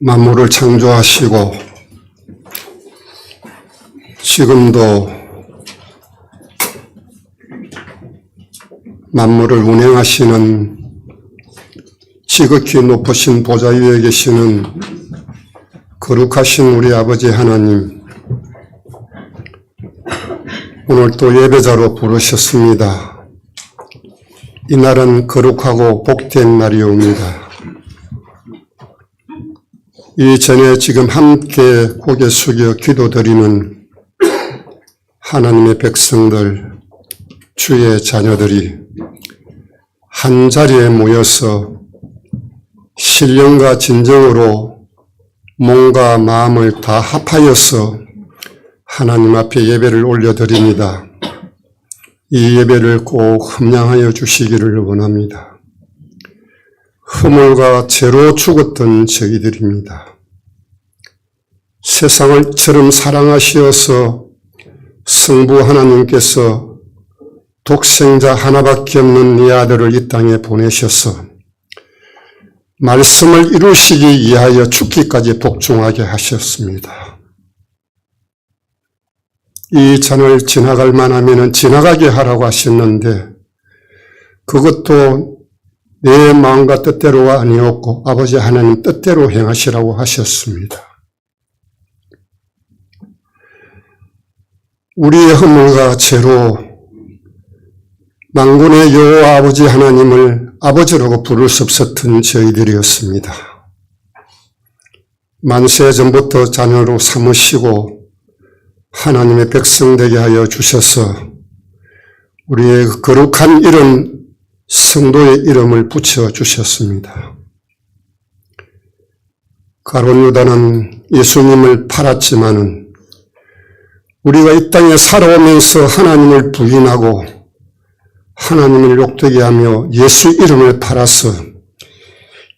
만물을 창조하시고 지금도 만물을 운행하시는 지극히 높으신 보좌 위에 계시는 거룩하신 우리 아버지 하나님, 오늘 또 예배자로 부르셨습니다. 이날은 거룩하고 복된 날이옵니다. 이전에 지금 함께 고개 숙여 기도드리는 하나님의 백성들, 주의 자녀들이 한자리에 모여서 신령과 진정으로 몸과 마음을 다 합하여서 하나님 앞에 예배를 올려드립니다. 이 예배를 꼭 흠양하여 주시기를 원합니다. 허물과 죄로 죽었던 저희들입니다. 세상을 처럼 사랑하시어서 성부 하나님께서 독생자 하나밖에 없는 네 아들을 이 땅에 보내셔서 말씀을 이루시기 위하여 죽기까지 복종하게 하셨습니다. 이 잔을 지나갈 만하면 지나가게 하라고 하셨는데 그것도 내 마음과 뜻대로가 아니었고 아버지 하나님 뜻대로 행하시라고 하셨습니다. 우리의 허물과 죄로 만군의 여호와 아버지 하나님을 아버지라고 부를 수 없었던 저희들이었습니다. 만세 전부터 자녀로 삼으시고 하나님의 백성 되게 하여 주셔서 우리의 거룩한 이름, 성도의 이름을 붙여주셨습니다. 가룟 유다는 예수님을 팔았지만은 우리가 이 땅에 살아오면서 하나님을 부인하고 하나님을 욕되게 하며 예수 이름을 팔아서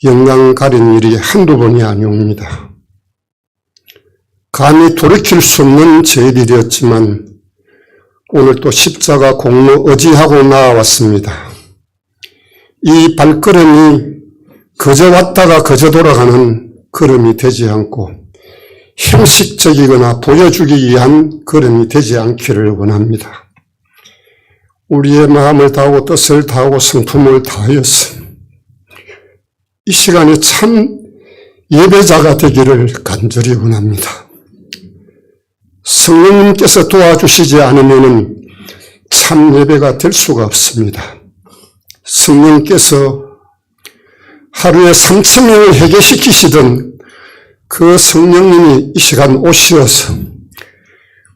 영광 가린 일이 한두 번이 아니옵니다. 감히 돌이킬 수 없는 죄들이었지만 오늘 또 십자가 공로 의지하고 나아왔습니다. 이 발걸음이 그저 왔다가 그저 돌아가는 걸음이 되지 않고 형식적이거나 보여주기 위한 걸음이 되지 않기를 원합니다. 우리의 마음을 다하고 뜻을 다하고 성품을 다하여서 이 시간에 참 예배자가 되기를 간절히 원합니다. 성령님께서 도와주시지 않으면 참 예배가 될 수가 없습니다. 성령께서 하루에 3,000명을 회개시키시던 그 성령님이 이 시간 오시어서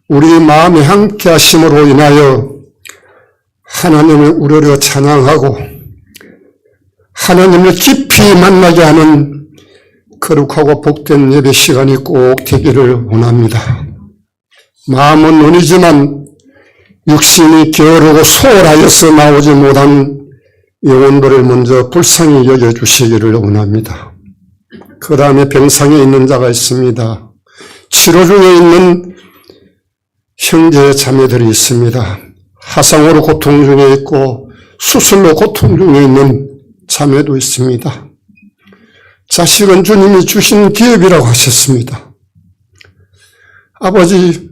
우리 마음에 함께 하심으로 인하여 하나님을 우러러 찬양하고 하나님을 깊이 만나게 하는 거룩하고 복된 예배 시간이 꼭 되기를 원합니다. 마음은 논이지만 육신이 게으르고 소홀하여서 나오지 못한 영혼들을 먼저 불쌍히 여겨주시기를 원합니다. 그 다음에 병상에 있는 자가 있습니다. 치료 중에 있는 형제 자매들이 있습니다. 화상으로 고통 중에 있고 수술로 고통 중에 있는 자매도 있습니다. 자식은 주님이 주신 기업이라고 하셨습니다. 아버지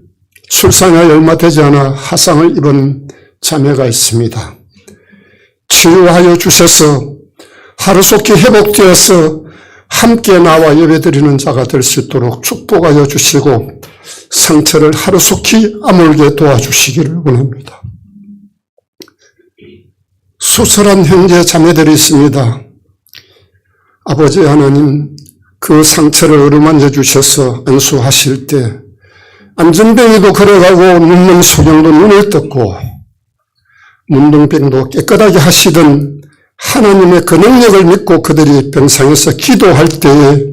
출산이 얼마 되지 않아 화상을 입은 자매가 있습니다. 치유하여 주셔서 하루속히 회복되어서 함께 나와 예배드리는 자가 될 수 있도록 축복하여 주시고 상처를 하루속히 아물게 도와주시기를 원합니다. 수술한 형제 자매들이 있습니다. 아버지 하나님, 그 상처를 어루만져 주셔서 안수하실 때 안전뱅이도 걸어가고 눈먼 소경도 눈을 떴고 문둥병도 깨끗하게 하시던 하나님의 그 능력을 믿고 그들이 병상에서 기도할 때에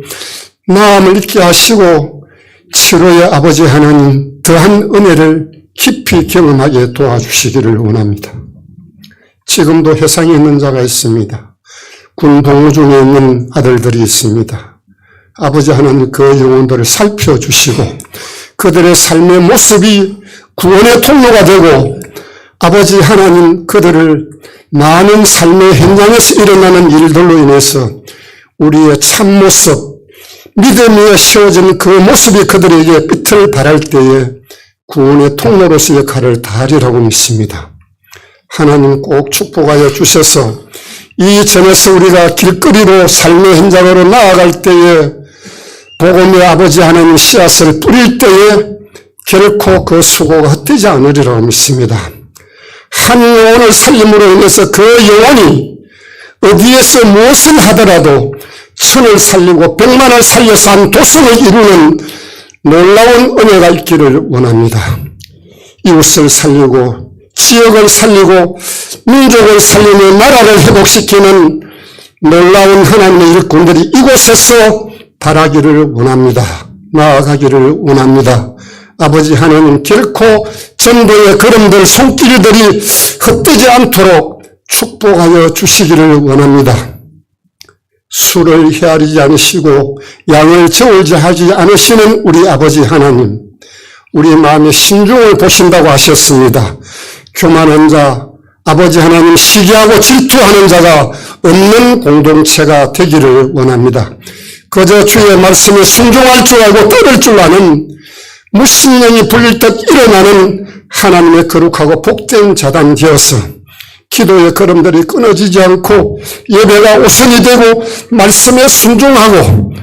마음을 잊게 하시고 치료의 아버지 하나님 더한 은혜를 깊이 경험하게 도와주시기를 원합니다. 지금도 회상에 있는 자가 있습니다. 군 복무 중에 있는 아들들이 있습니다. 아버지 하나님 그 영혼들을 살펴주시고 그들의 삶의 모습이 구원의 통로가 되고 아버지 하나님, 그들을 많은 삶의 현장에서 일어나는 일들로 인해서 우리의 참모습, 믿음 위에 세워진 그 모습이 그들에게 빛을 발할 때에 구원의 통로로서 역할을 다하리라고 믿습니다. 하나님 꼭 축복하여 주셔서 이 점에서 우리가 길거리로 삶의 현장으로 나아갈 때에 복음의 아버지 하나님 씨앗을 뿌릴 때에 결코 그 수고가 헛되지 않으리라고 믿습니다. 한 영혼을 살림으로 인해서 그 영혼이 어디에서 무엇을 하더라도 천을 살리고 백만을 살려서 한 도성을 이루는 놀라운 은혜가 있기를 원합니다. 이웃을 살리고 지역을 살리고 민족을 살리며 나라를 회복시키는 놀라운 하나님의 일꾼들이 이곳에서 바라기를 원합니다. 나아가기를 원합니다. 아버지 하나님, 결코 전도의 걸음들, 손길들이 헛되지 않도록 축복하여 주시기를 원합니다. 수를 헤아리지 않으시고 양을 저울지 하지 않으시는 우리 아버지 하나님, 우리 마음의 신중을 보신다고 하셨습니다. 교만한 자, 아버지 하나님 시기하고 질투하는 자가 없는 공동체가 되기를 원합니다. 그저 주의 말씀에 순종할 줄 알고 따를 줄 아는 무신령이 불릴 듯 일어나는 하나님의 거룩하고 복된 자단 되어서 기도의 걸음들이 끊어지지 않고 예배가 우선이 되고 말씀에 순종하고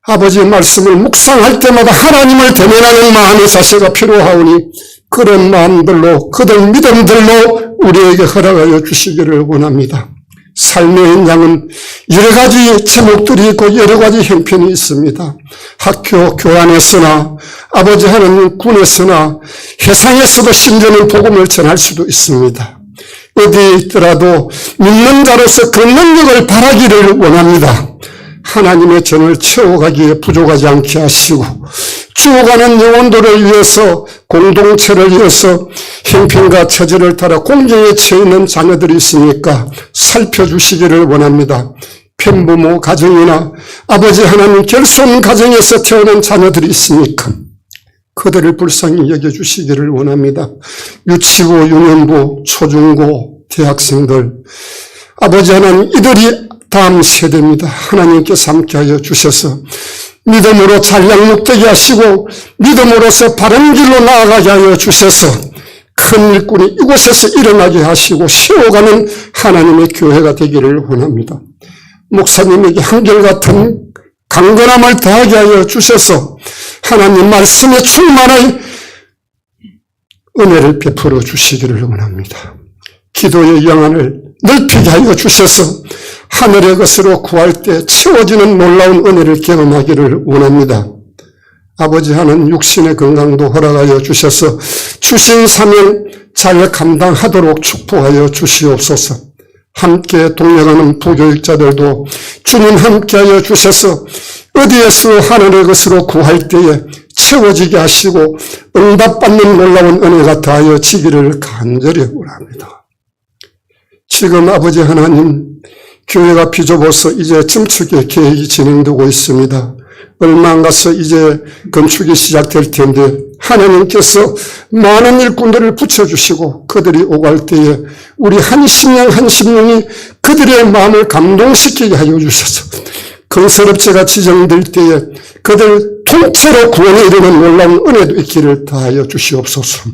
아버지의 말씀을 묵상할 때마다 하나님을 대면하는 마음의 자세가 필요하오니 그런 마음들로, 그들 믿음들로 우리에게 허락하여 주시기를 원합니다. 삶의 현장은 여러 가지 제목들이 있고 여러 가지 형편이 있습니다. 학교, 교환에서나 아버지 하나님 군에서나 해상에서도 심지어는 복음을 전할 수도 있습니다. 어디에 있더라도 믿는 자로서 그 능력을 바라기를 원합니다. 하나님의 전을 채워가기에 부족하지 않게 하시고 죽어가는 영혼들을 위해서, 공동체를 위해서 형편과 처지를 따라 공경에 처해 있는 자녀들이 있으니까 살펴주시기를 원합니다. 편부모 가정이나 아버지 하나님 결손 가정에서 태어난 자녀들이 있으니까 그들을 불쌍히 여겨주시기를 원합니다. 유치부, 유년부, 초중고, 대학생들, 아버지 하나님, 이들이 다음 세대입니다. 하나님께서 함께하여 주셔서 믿음으로 잘양육되게 하시고 믿음으로서 바른 길로 나아가게 하여 주셔서 큰 일꾼이 이곳에서 일어나게 하시고 세워가는 하나님의 교회가 되기를 원합니다. 목사님에게 한결같은 강건함을 더하게 하여 주셔서 하나님 말씀에 충만한 은혜를 베풀어 주시기를 원합니다. 기도의 영안을 넓히게 하여 주셔서 하늘의 것으로 구할 때 채워지는 놀라운 은혜를 경험하기를 원합니다. 아버지 하나님, 육신의 건강도 허락하여 주셔서 주신 사명 잘 감당하도록 축복하여 주시옵소서. 함께 동행하는 부교육자들도 주님 함께하여 주셔서 어디에서 하늘의 것으로 구할 때에 채워지게 하시고 응답받는 놀라운 은혜가 더하여 지기를 간절히 원합니다. 지금 아버지 하나님, 교회가 비좁아서 이제 증축의 계획이 진행되고 있습니다. 얼마 안 가서 이제 건축이 시작될 텐데 하나님께서 많은 일꾼들을 붙여주시고 그들이 오갈 때에 우리 한 심령이 그들의 마음을 감동시키게 하여 주셔서 건설업체가 지정될 때에 그들 통째로 구원에 이르는 놀라운 은혜도 있기를 다하여 주시옵소서.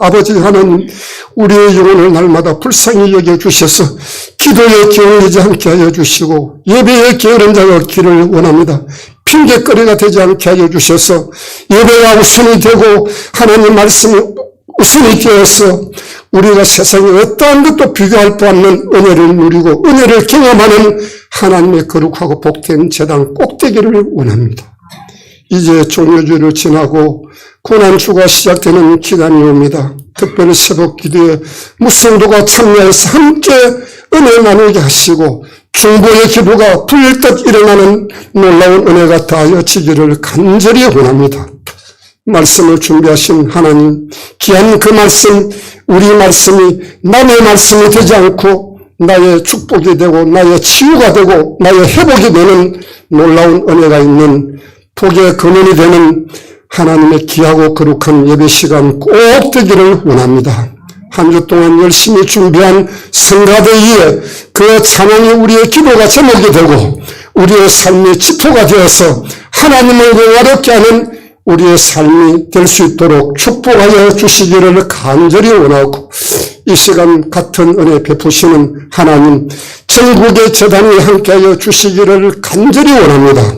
아버지 하나님, 우리의 영혼을 날마다 불쌍히 여겨주셔서 기도에 게을리지 않게 하여 주시고 예배에 게으른 자가 없기를 원합니다. 핑계거리가 되지 않게 하여 주셔서 예배가 우선이 되고 하나님 말씀이 우선이 되어서 우리가 세상에 어떠한 것도 비교할 바 없는 은혜를 누리고 은혜를 경험하는 하나님의 거룩하고 복된 제단 꼭 되기를 원합니다. 이제 종료주를 지나고 고난주가 시작되는 기간이 옵니다. 특별히 새벽 기도에 무성도가 참여해서 함께 은혜 나누게 하시고 중보의 기도가 불뜻 일어나는 놀라운 은혜가 다하여지기를 간절히 원합니다. 말씀을 준비하신 하나님, 귀한 그 말씀, 우리 말씀이 남의 말씀이 되지 않고 나의 축복이 되고 나의 치유가 되고 나의 회복이 되는 놀라운 은혜가 있는 복의 근원이 되는 하나님의 귀하고 거룩한 예배 시간 꼭 되기를 원합니다. 한 주 동안 열심히 준비한 성가대위에 그 찬양이 우리의 기도가 제목이 되고 우리의 삶의 지표가 되어서 하나님을 영화롭게 하는 우리의 삶이 될 수 있도록 축복하여 주시기를 간절히 원하고, 이 시간 같은 은혜 베푸시는 하나님, 전국의 재단이 함께하여 주시기를 간절히 원합니다.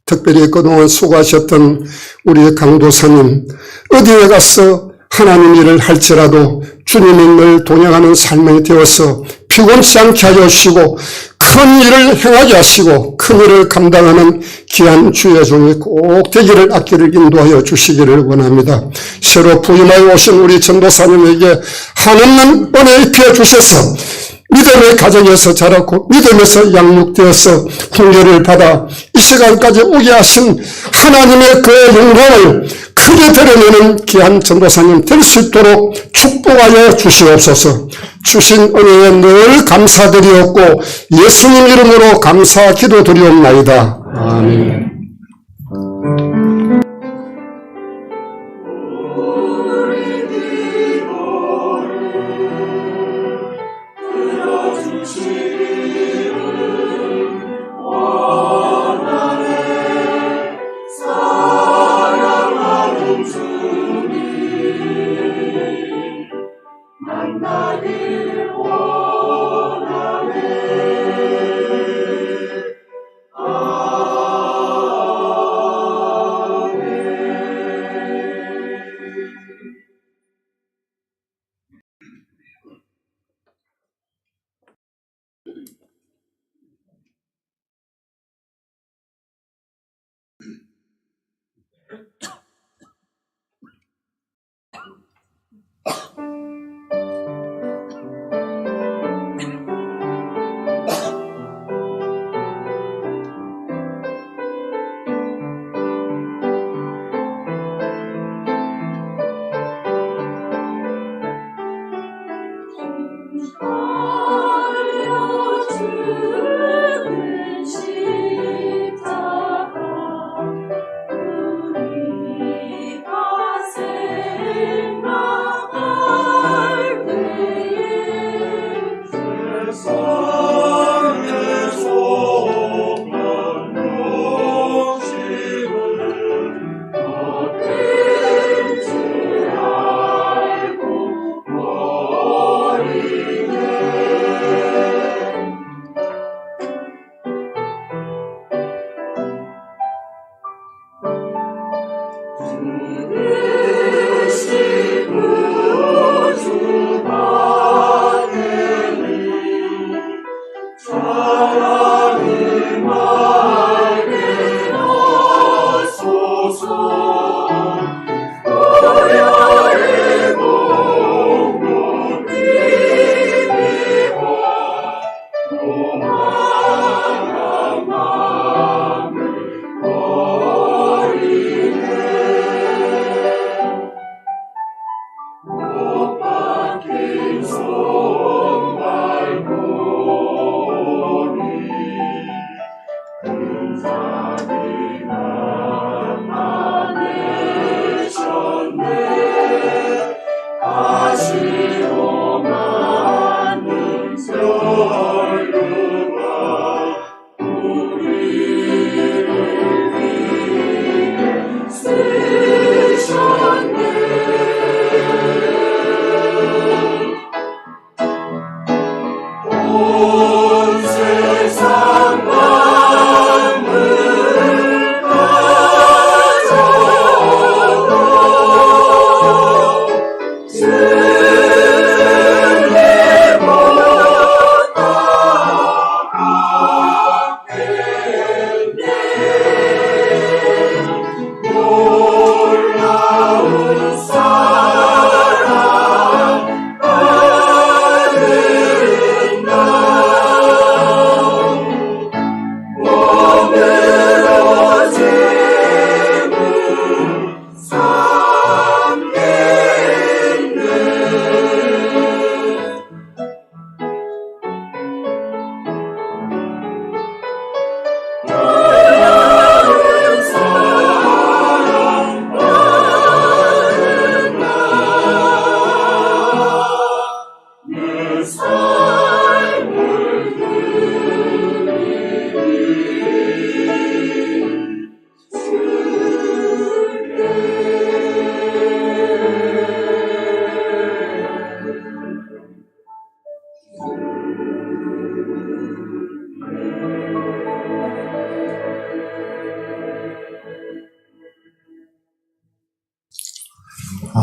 특별히 그동안 수고하셨던 우리 강도사님, 어디에 가서 하나님 일을 할지라도 주님의 늘 동행하는 삶이 되어서 피곤치 않게 하여 주시고 큰 일을 행하게 하시고 큰 일을 감당하는 귀한 주의 종이 꼭 되기를 앞길을 인도하여 주시기를 원합니다. 새로 부임하여 오신 우리 전도사님에게 한없는 은혜 입혀 주셔서 믿음의 가정에서 자랐고 믿음에서 양육되어서 훈련을 받아 이 시간까지 오게 하신 하나님의 그 영광을 크게 드러내는 귀한 전도사님 될 수 있도록 축복하여 주시옵소서. 주신 은혜에 늘 감사드리옵고 예수님 이름으로 감사 기도드리옵나이다. 아멘.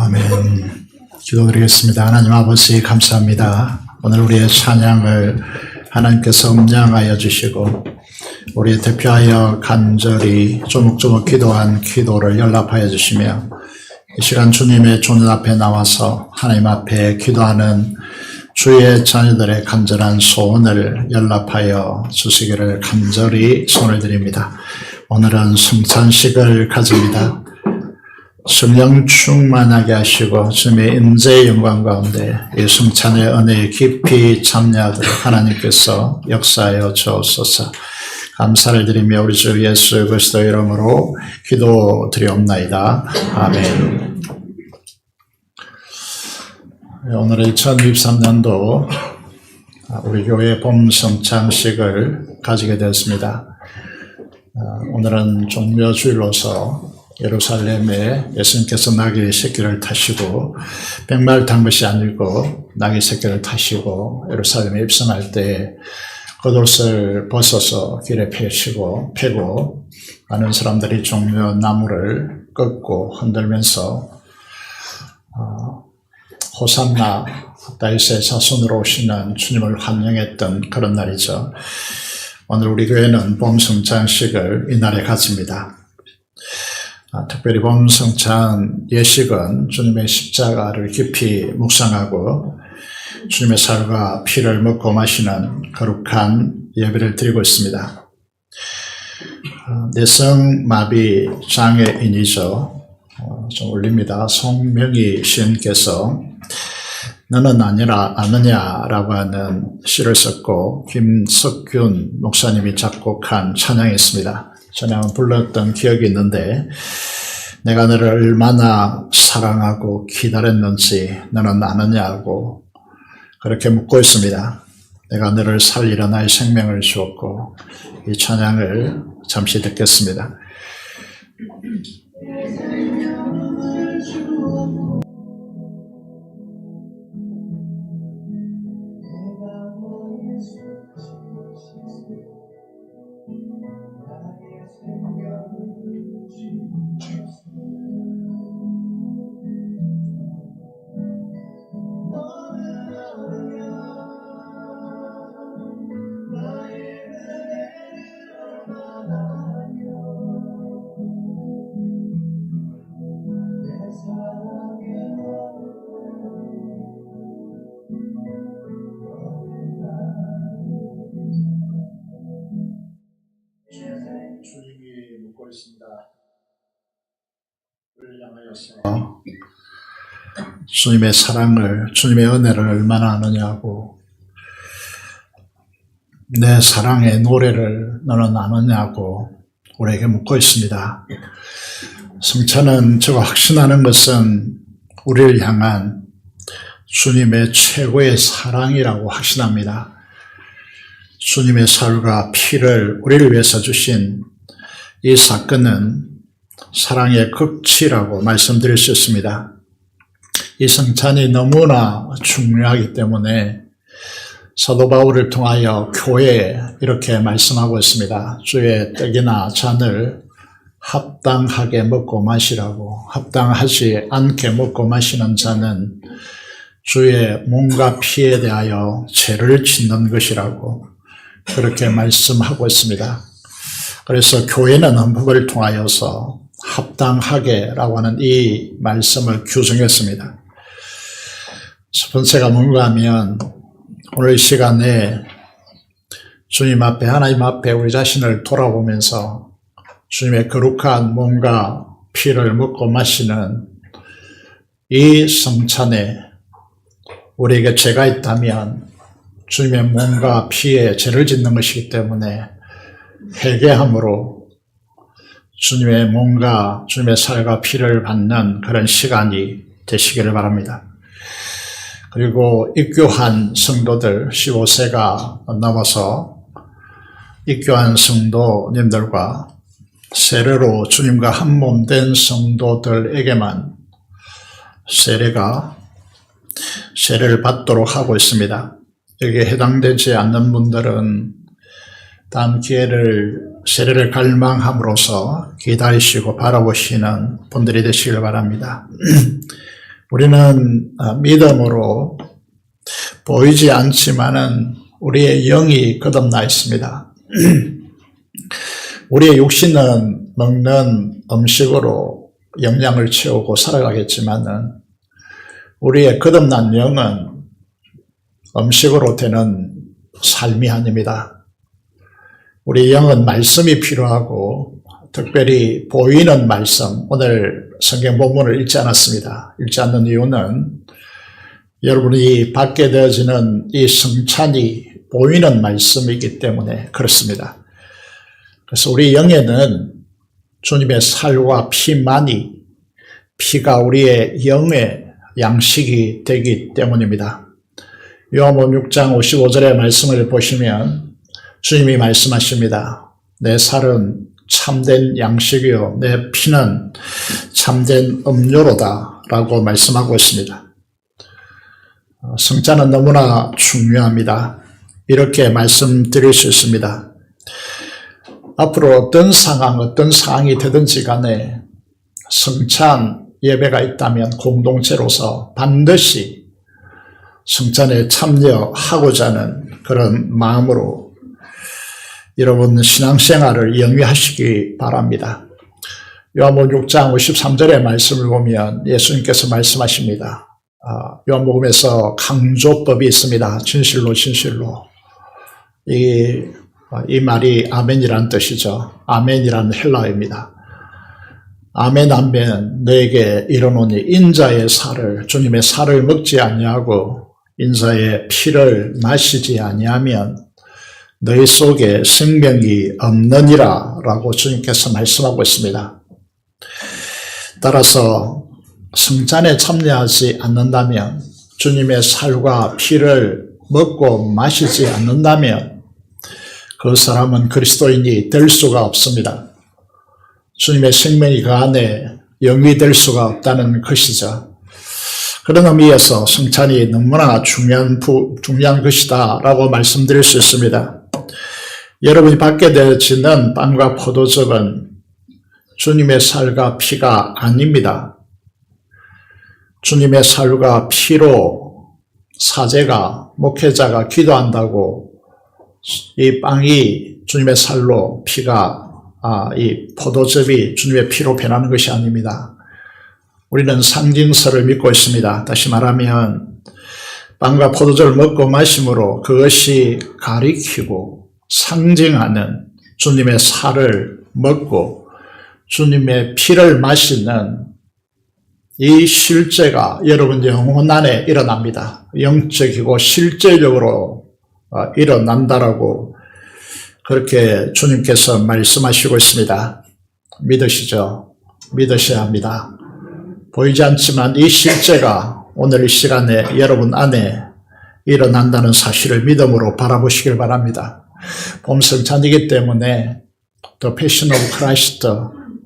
아멘. 기도드리겠습니다. 하나님 아버지 감사합니다. 오늘 우리의 찬양을 하나님께서 음량하여 주시고 우리 대표하여 간절히 조목조목 기도한 기도를 연락하여 주시며 이 시간 주님의 존 앞에 나와서 하나님 앞에 기도하는 주의 자녀들의 간절한 소원을 연락하여 주시기를 간절히 손을 드립니다. 오늘은 성찬식을 가집니다. 성령 충만하게 하시고 주님의 임재의 영광 가운데 이 성찬의 은혜에 깊이 참여하도록 하나님께서 역사하여 주옵소서. 감사를 드리며 우리 주 예수 그리스도 이름으로 기도드리옵나이다. 아멘. 오늘은 2023년도 우리 교회 봄 성찬식을 가지게 되었습니다. 오늘은 종묘주일로서 예루살렘에 예수님께서 나귀 새끼를 타시고 백마를 탄 것이 아니고 나귀 새끼를 타시고 예루살렘에 입성할 때 겉옷을 벗어서 길에 패고 많은 사람들이 종묘 나무를 꺾고 흔들면서 호산나 다윗의 자손으로 오시는 주님을 환영했던 그런 날이죠. 오늘 우리 교회는 봄 성찬식을 이날에 가집니다. 특별히 봄 성찬 예식은 주님의 십자가를 깊이 묵상하고 주님의 살과 피를 먹고 마시는 거룩한 예배를 드리고 있습니다. 내성마비 장애인이죠. 좀 울립니다. 송명희 시인께서 너는 아느냐라고 하는 시를 썼고 김석균 목사님이 작곡한 찬양이 있습니다. 찬양을 불렀던 기억이 있는데 내가 너를 얼마나 사랑하고 기다렸는지 너는 아느냐고 그렇게 묻고 있습니다. 내가 너를 살리려 나의 생명을 주었고 이 찬양을 잠시 듣겠습니다. 주님이 묻고 있습니다. 우리를 향하여서 주님의 사랑을, 주님의 은혜를 얼마나 아느냐고, 내 사랑의 노래를 너는 아느냐고 우리에게 묻고 있습니다. 성찬은 제가 확신하는 것은 우리를 향한 주님의 최고의 사랑이라고 확신합니다. 주님의 살과 피를 우리를 위해서 주신 이 사건은 사랑의 극치라고 말씀드릴 수 있습니다. 이 성찬이 너무나 중요하기 때문에 사도 바울을 통하여 교회에 이렇게 말씀하고 있습니다. 주의 떡이나 잔을 합당하게 먹고 마시라고. 합당하지 않게 먹고 마시는 자는 주의 몸과 피에 대하여 죄를 짓는 것이라고 그렇게 말씀하고 있습니다. 그래서 교회는 헌법을 통하여서 합당하게라고 하는 이 말씀을 규정했습니다. 첫 번째가 뭔가 하면 오늘 이 시간에 주님 앞에 하나님 앞에 우리 자신을 돌아보면서 주님의 거룩한 몸과 피를 먹고 마시는 이 성찬에 우리에게 죄가 있다면 주님의 몸과 피에 죄를 짓는 것이기 때문에 회개함으로 주님의 몸과 주님의 살과 피를 받는 그런 시간이 되시기를 바랍니다. 그리고 입교한 성도들 15세가 넘어서 입교한 성도님들과 세례로 주님과 한 몸 된 성도들에게만 세례를 받도록 하고 있습니다. 여기에 해당되지 않는 분들은 다음 기회를 세례를 갈망함으로써 기다리시고 바라보시는 분들이 되시길 바랍니다. 우리는 믿음으로 보이지 않지만은 우리의 영이 거듭나 있습니다. 우리의 육신은 먹는 음식으로 영양을 채우고 살아가겠지만은 우리의 거듭난 영은 음식으로 되는 삶이 아닙니다. 우리 영은 말씀이 필요하고 특별히 보이는 말씀, 오늘 성경 본문을 읽지 않았습니다. 읽지 않는 이유는 여러분이 받게 되어지는 이 성찬이 보이는 말씀이기 때문에 그렇습니다. 그래서 우리 영에는 주님의 살과 피만이, 피가 우리의 영의 양식이 되기 때문입니다. 요한복음 6장 55절의 말씀을 보시면 주님이 말씀하십니다. 내 살은 참된 양식이요 내 피는 참된 음료로다 라고 말씀하고 있습니다. 성찬은 너무나 중요합니다. 이렇게 말씀드릴 수 있습니다. 앞으로 어떤 상황이 되든지 간에 성찬 예배가 있다면 공동체로서 반드시 성찬에 참여하고자 하는 그런 마음으로 여러분 신앙생활을 영위하시기 바랍니다. 요한복음 6장 53절의 말씀을 보면 예수님께서 말씀하십니다. 요한복음에서 강조법이 있습니다. 진실로 진실로. 이 말이 아멘이라는 뜻이죠. 아멘이라는 헬라어입니다. 아멘 아멘 너에게 이르노니 인자의 살을 주님의 살을 먹지 아니하고 인자의 피를 마시지 아니하면 너희 속에 생명이 없느니라 라고 주님께서 말씀하고 있습니다. 따라서 성찬에 참여하지 않는다면 주님의 살과 피를 먹고 마시지 않는다면 그 사람은 그리스도인이 될 수가 없습니다. 주님의 생명이 그 안에 영위될 수가 없다는 것이죠. 그런 의미에서 성찬이 너무나 중요한 것이다 라고 말씀드릴 수 있습니다. 여러분이 받게 되어지는 빵과 포도즙은 주님의 살과 피가 아닙니다. 주님의 살과 피로 사제가, 목회자가 기도한다고 이 빵이 주님의 살로 피가, 이 포도즙이 주님의 피로 변하는 것이 아닙니다. 우리는 상징서를 믿고 있습니다. 다시 말하면 빵과 포도즙을 먹고 마심으로 그것이 가리키고 상징하는 주님의 살을 먹고 주님의 피를 마시는 이 실제가 여러분 영혼 안에 일어납니다. 영적이고 실제적으로 일어난다라고 그렇게 주님께서 말씀하시고 있습니다. 믿으시죠? 믿으셔야 합니다. 보이지 않지만 이 실제가 오늘 이 시간에 여러분 안에 일어난다는 사실을 믿음으로 바라보시길 바랍니다. 봄 성찬이기 때문에 The Passion of Christ,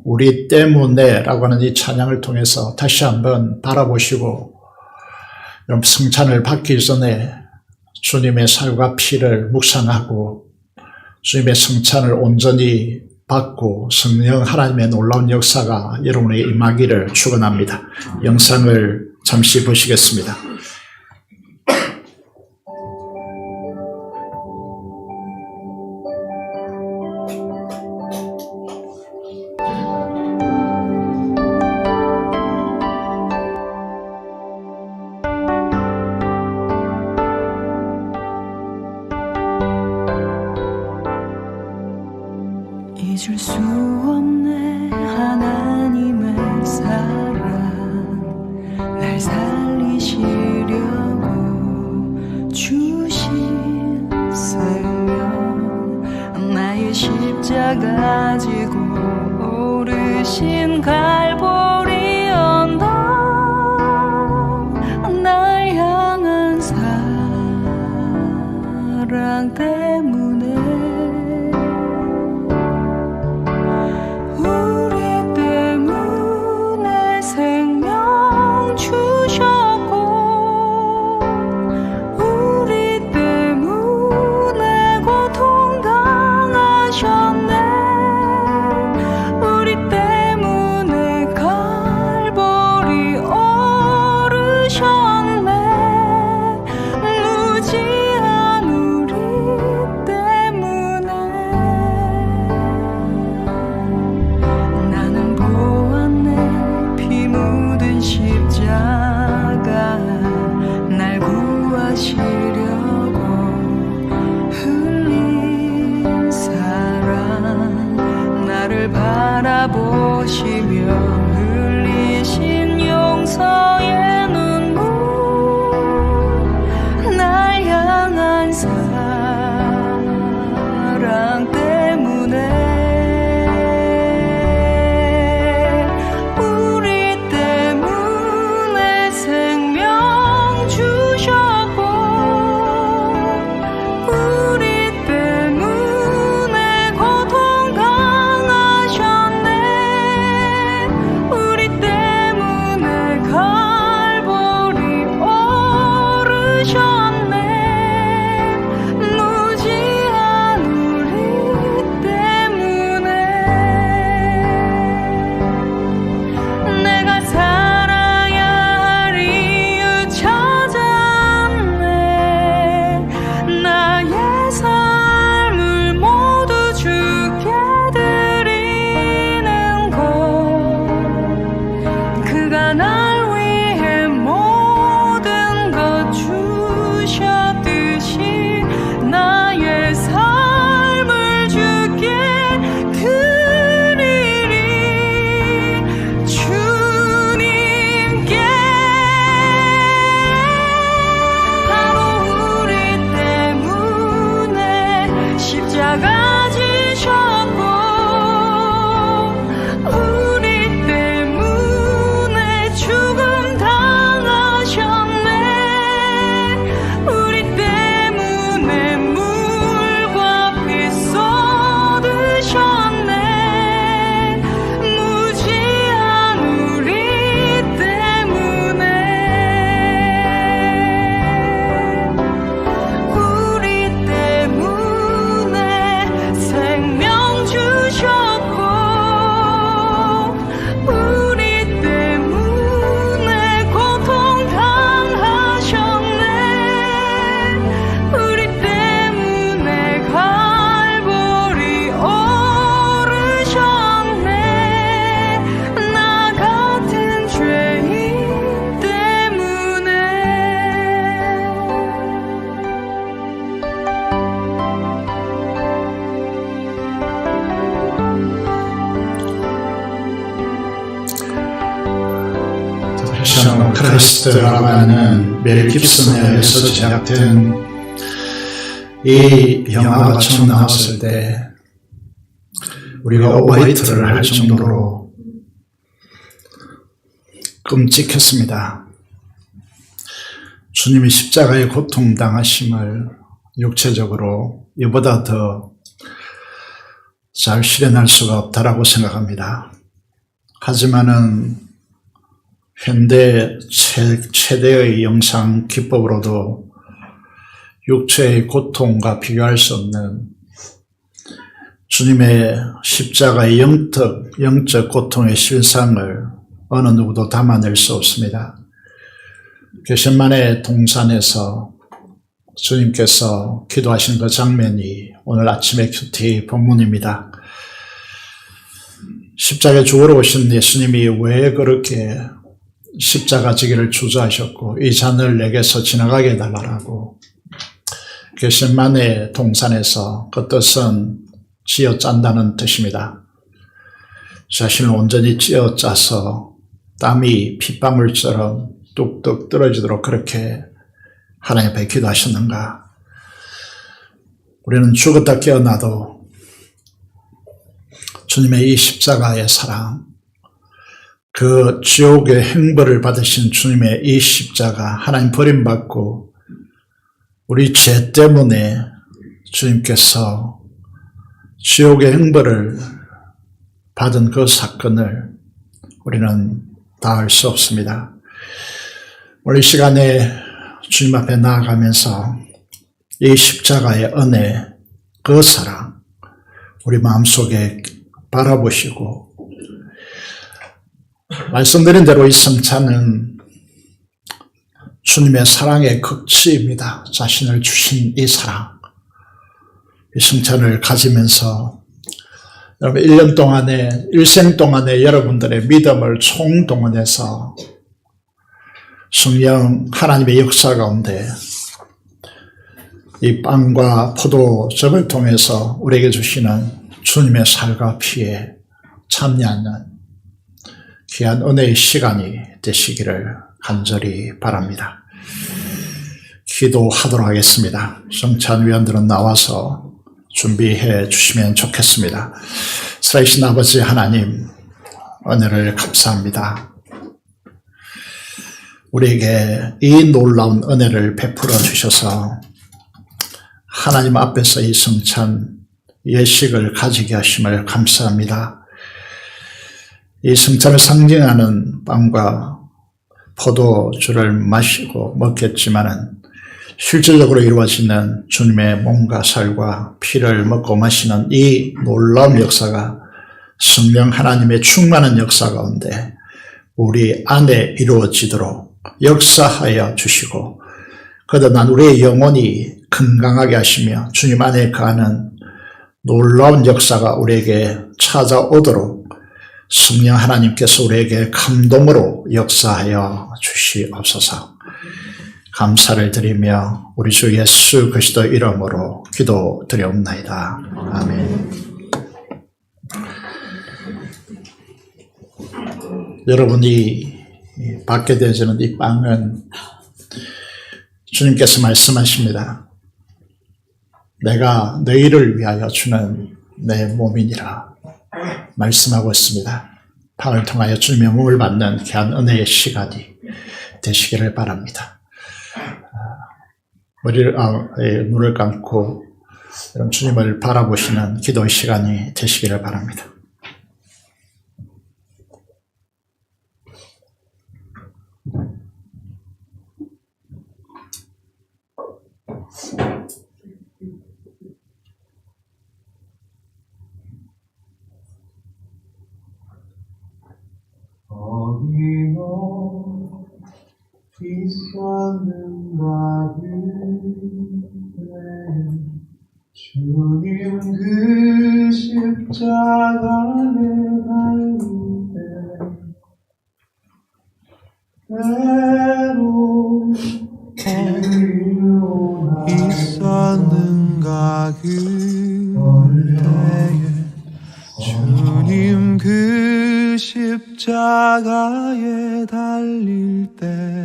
우리 때문에 라고 하는 이 찬양을 통해서 다시 한번 바라보시고 여러분 성찬을 받기 전에 주님의 살과 피를 묵상하고 주님의 성찬을 온전히 받고 성령 하나님의 놀라운 역사가 여러분에게 임하기를 축원합니다. 영상을 잠시 보시겠습니다. 잊을 수 없네 하나님의 사랑 날 살리시려고 주신 생명 나의 십자가 지고 오르신 갈보리 언덕 날 향한 사랑 때문에 우리 때문에 크라이스트라고 하는 멜 깁슨에 의해서 제작된 이 영화가 처음 나왔을 때 우리가 오바이트를 할 정도로 끔찍했습니다. 주님이 십자가의 고통당하심을 육체적으로 이보다 더 잘 실현할 수가 없다라고 생각합니다. 하지만은 현대 최대의 영상 기법으로도 육체의 고통과 비교할 수 없는 주님의 십자가의 영적 고통의 실상을 어느 누구도 담아낼 수 없습니다. 겟세마네 동산에서 주님께서 기도하신 그 장면이 오늘 아침의 큐티 본문입니다. 십자가에 죽으러 오신 예수님이 왜 그렇게 십자가 지기를 주저하셨고 이 잔을 내게서 지나가게 해달라고 겟세마네 동산에서 그 뜻은 쥐어짠다는 뜻입니다. 자신을 온전히 쥐어짜서 땀이 핏방울처럼 뚝뚝 떨어지도록 그렇게 하나님 앞에 기도하셨는가? 우리는 죽었다 깨어나도 주님의 이 십자가의 사랑, 그 지옥의 행벌을 받으신 주님의 이 십자가, 하나님 버림받고 우리 죄 때문에 주님께서 지옥의 행벌을 받은 그 사건을 우리는 다 알 수 없습니다. 오늘 이 시간에 주님 앞에 나아가면서 이 십자가의 은혜, 그 사랑 우리 마음속에 바라보시고 말씀드린 대로 이 성찬은 주님의 사랑의 극치입니다. 자신을 주신 이 사랑, 이 성찬을 가지면서 여러분 1년 동안에 일생 동안에 여러분들의 믿음을 총동원해서 성령 하나님의 역사 가운데 이 빵과 포도즙을 통해서 우리에게 주시는 주님의 살과 피에 참여하는 귀한 은혜의 시간이 되시기를 간절히 바랍니다. 기도하도록 하겠습니다. 성찬위원들은 나와서 준비해 주시면 좋겠습니다. 살아계신 아버지 하나님, 은혜를 감사합니다. 우리에게 이 놀라운 은혜를 베풀어 주셔서 하나님 앞에서 이 성찬 예식을 가지게 하심을 감사합니다. 이 성찬을 상징하는 빵과 포도주를 마시고 먹겠지만은 실질적으로 이루어지는 주님의 몸과 살과 피를 먹고 마시는 이 놀라운 역사가 성령 하나님의 충만한 역사 가운데 우리 안에 이루어지도록 역사하여 주시고 그러나 우리의 영혼이 건강하게 하시며 주님 안에 거하는 놀라운 역사가 우리에게 찾아오도록 성령 하나님께서 우리에게 감동으로 역사하여 주시옵소서. 감사를 드리며 우리 주 예수 그리스도 이름으로 기도드리옵나이다. 아멘. 여러분이 받게 되어지는 이 빵은 주님께서 말씀하십니다. 내가 너희를 위하여 주는 내 몸이니라 말씀하고 있습니다. 빵을 통하여 주님의 몸을 받는 귀한 은혜의 시간이 되시기를 바랍니다. 눈을 감고 주님을 바라보시는 기도의 시간이 되시기를 바랍니다. 어디로 있었는가 그대 주님 그 십자가에 달릴 때 때로 있었는가 그대에 주님 그 십자가에 달릴 때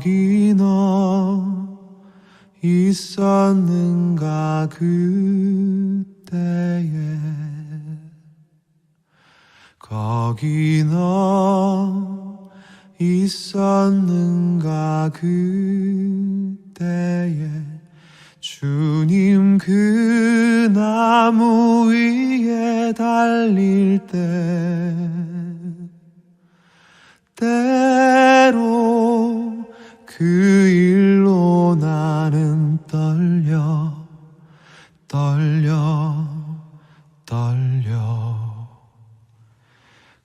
거기 너 있었는가 그때에 거기 너 있었는가 그때에 주님 그 나무 위에 달릴 때 때로 그 일로 나는 떨려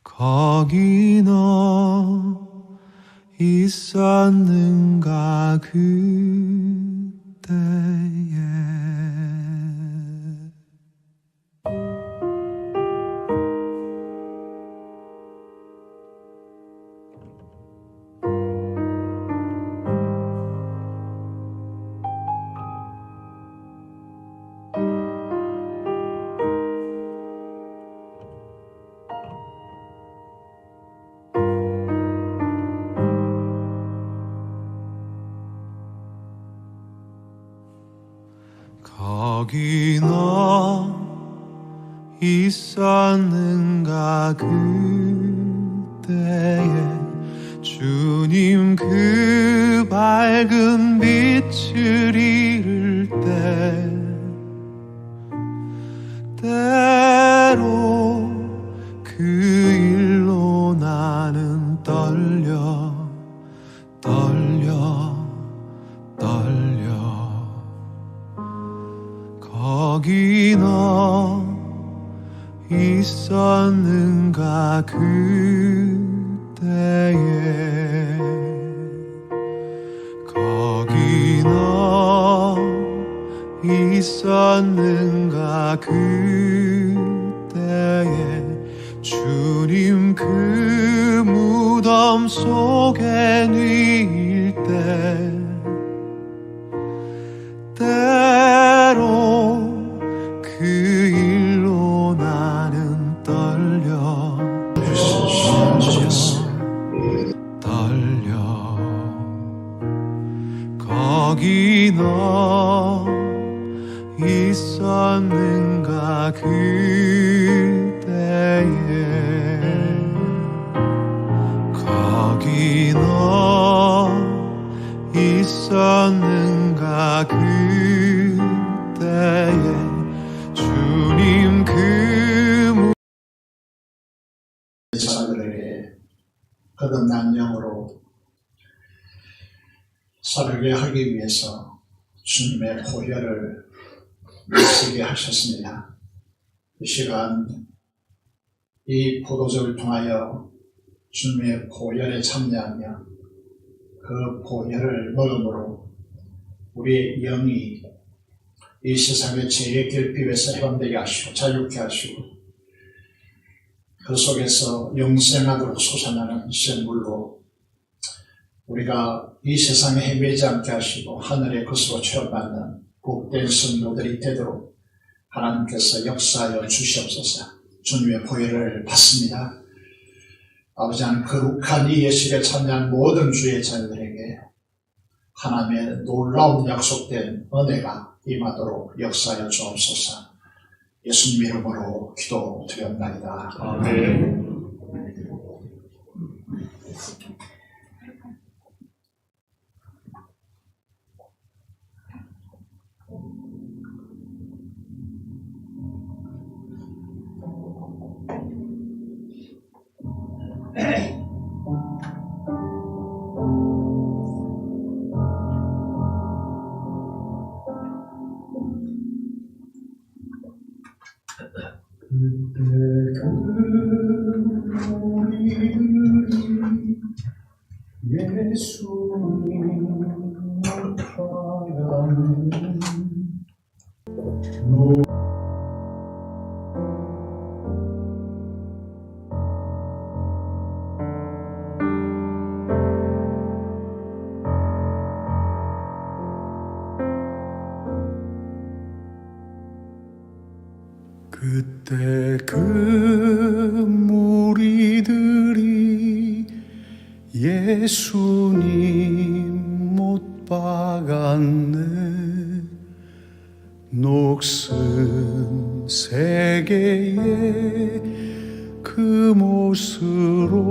거기 너 있었는가 그때에 거기 너 있었는가 그때에 주님 그 밝은 빛을 잃을 때 때로 그 일로 나는 떨려 거기 너 있었는가 그때에 거기 너 있었는가 그때에 주님 그 무덤 속에 누일 때 때로 그 일로 나는 떨려 거기 너 있었는가 그때에 거기 너 있었는가 그때에 주님 그 사람들에게 거듭난 영으로 설교하기 위해서 주님의 보혈을 믿게 하셨습니다. 이 시간 이 포도주를 통하여 주님의 보혈에 참여하며 그 보혈을 먹음으로 우리의 영이 이 세상의 죄의 결핍에서 해방되게 하시고 자유케 하시고 그 속에서 영생하도록 솟아나는 샘물로 우리가 이 세상에 헤매지 않게 하시고 하늘의 것으로 체험받는 복된 성도들이 되도록 하나님께서 역사하여 주시옵소서. 주님의 보혈을 받습니다. 아버지 하나님, 거룩한 이 예식에 참여한 모든 주의 자녀들에게 하나님의 놀라운 약속된 은혜가 임하도록 역사하여 주옵소서. 예수님 이름으로 기도드렸나이다. 아멘. 그때 그 우리들이 예수님 따라가는 그때 그 무리들이 예수님 않네. 녹슨 세계의 그 못으로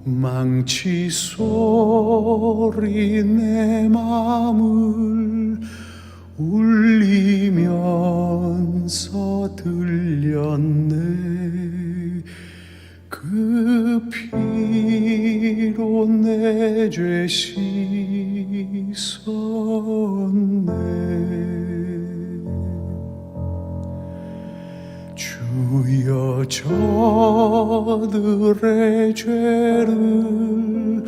망치 소리 내 맘을 울리면서 들렸네. 그 피로 내 죄 씻었네. 주여 저들의 죄를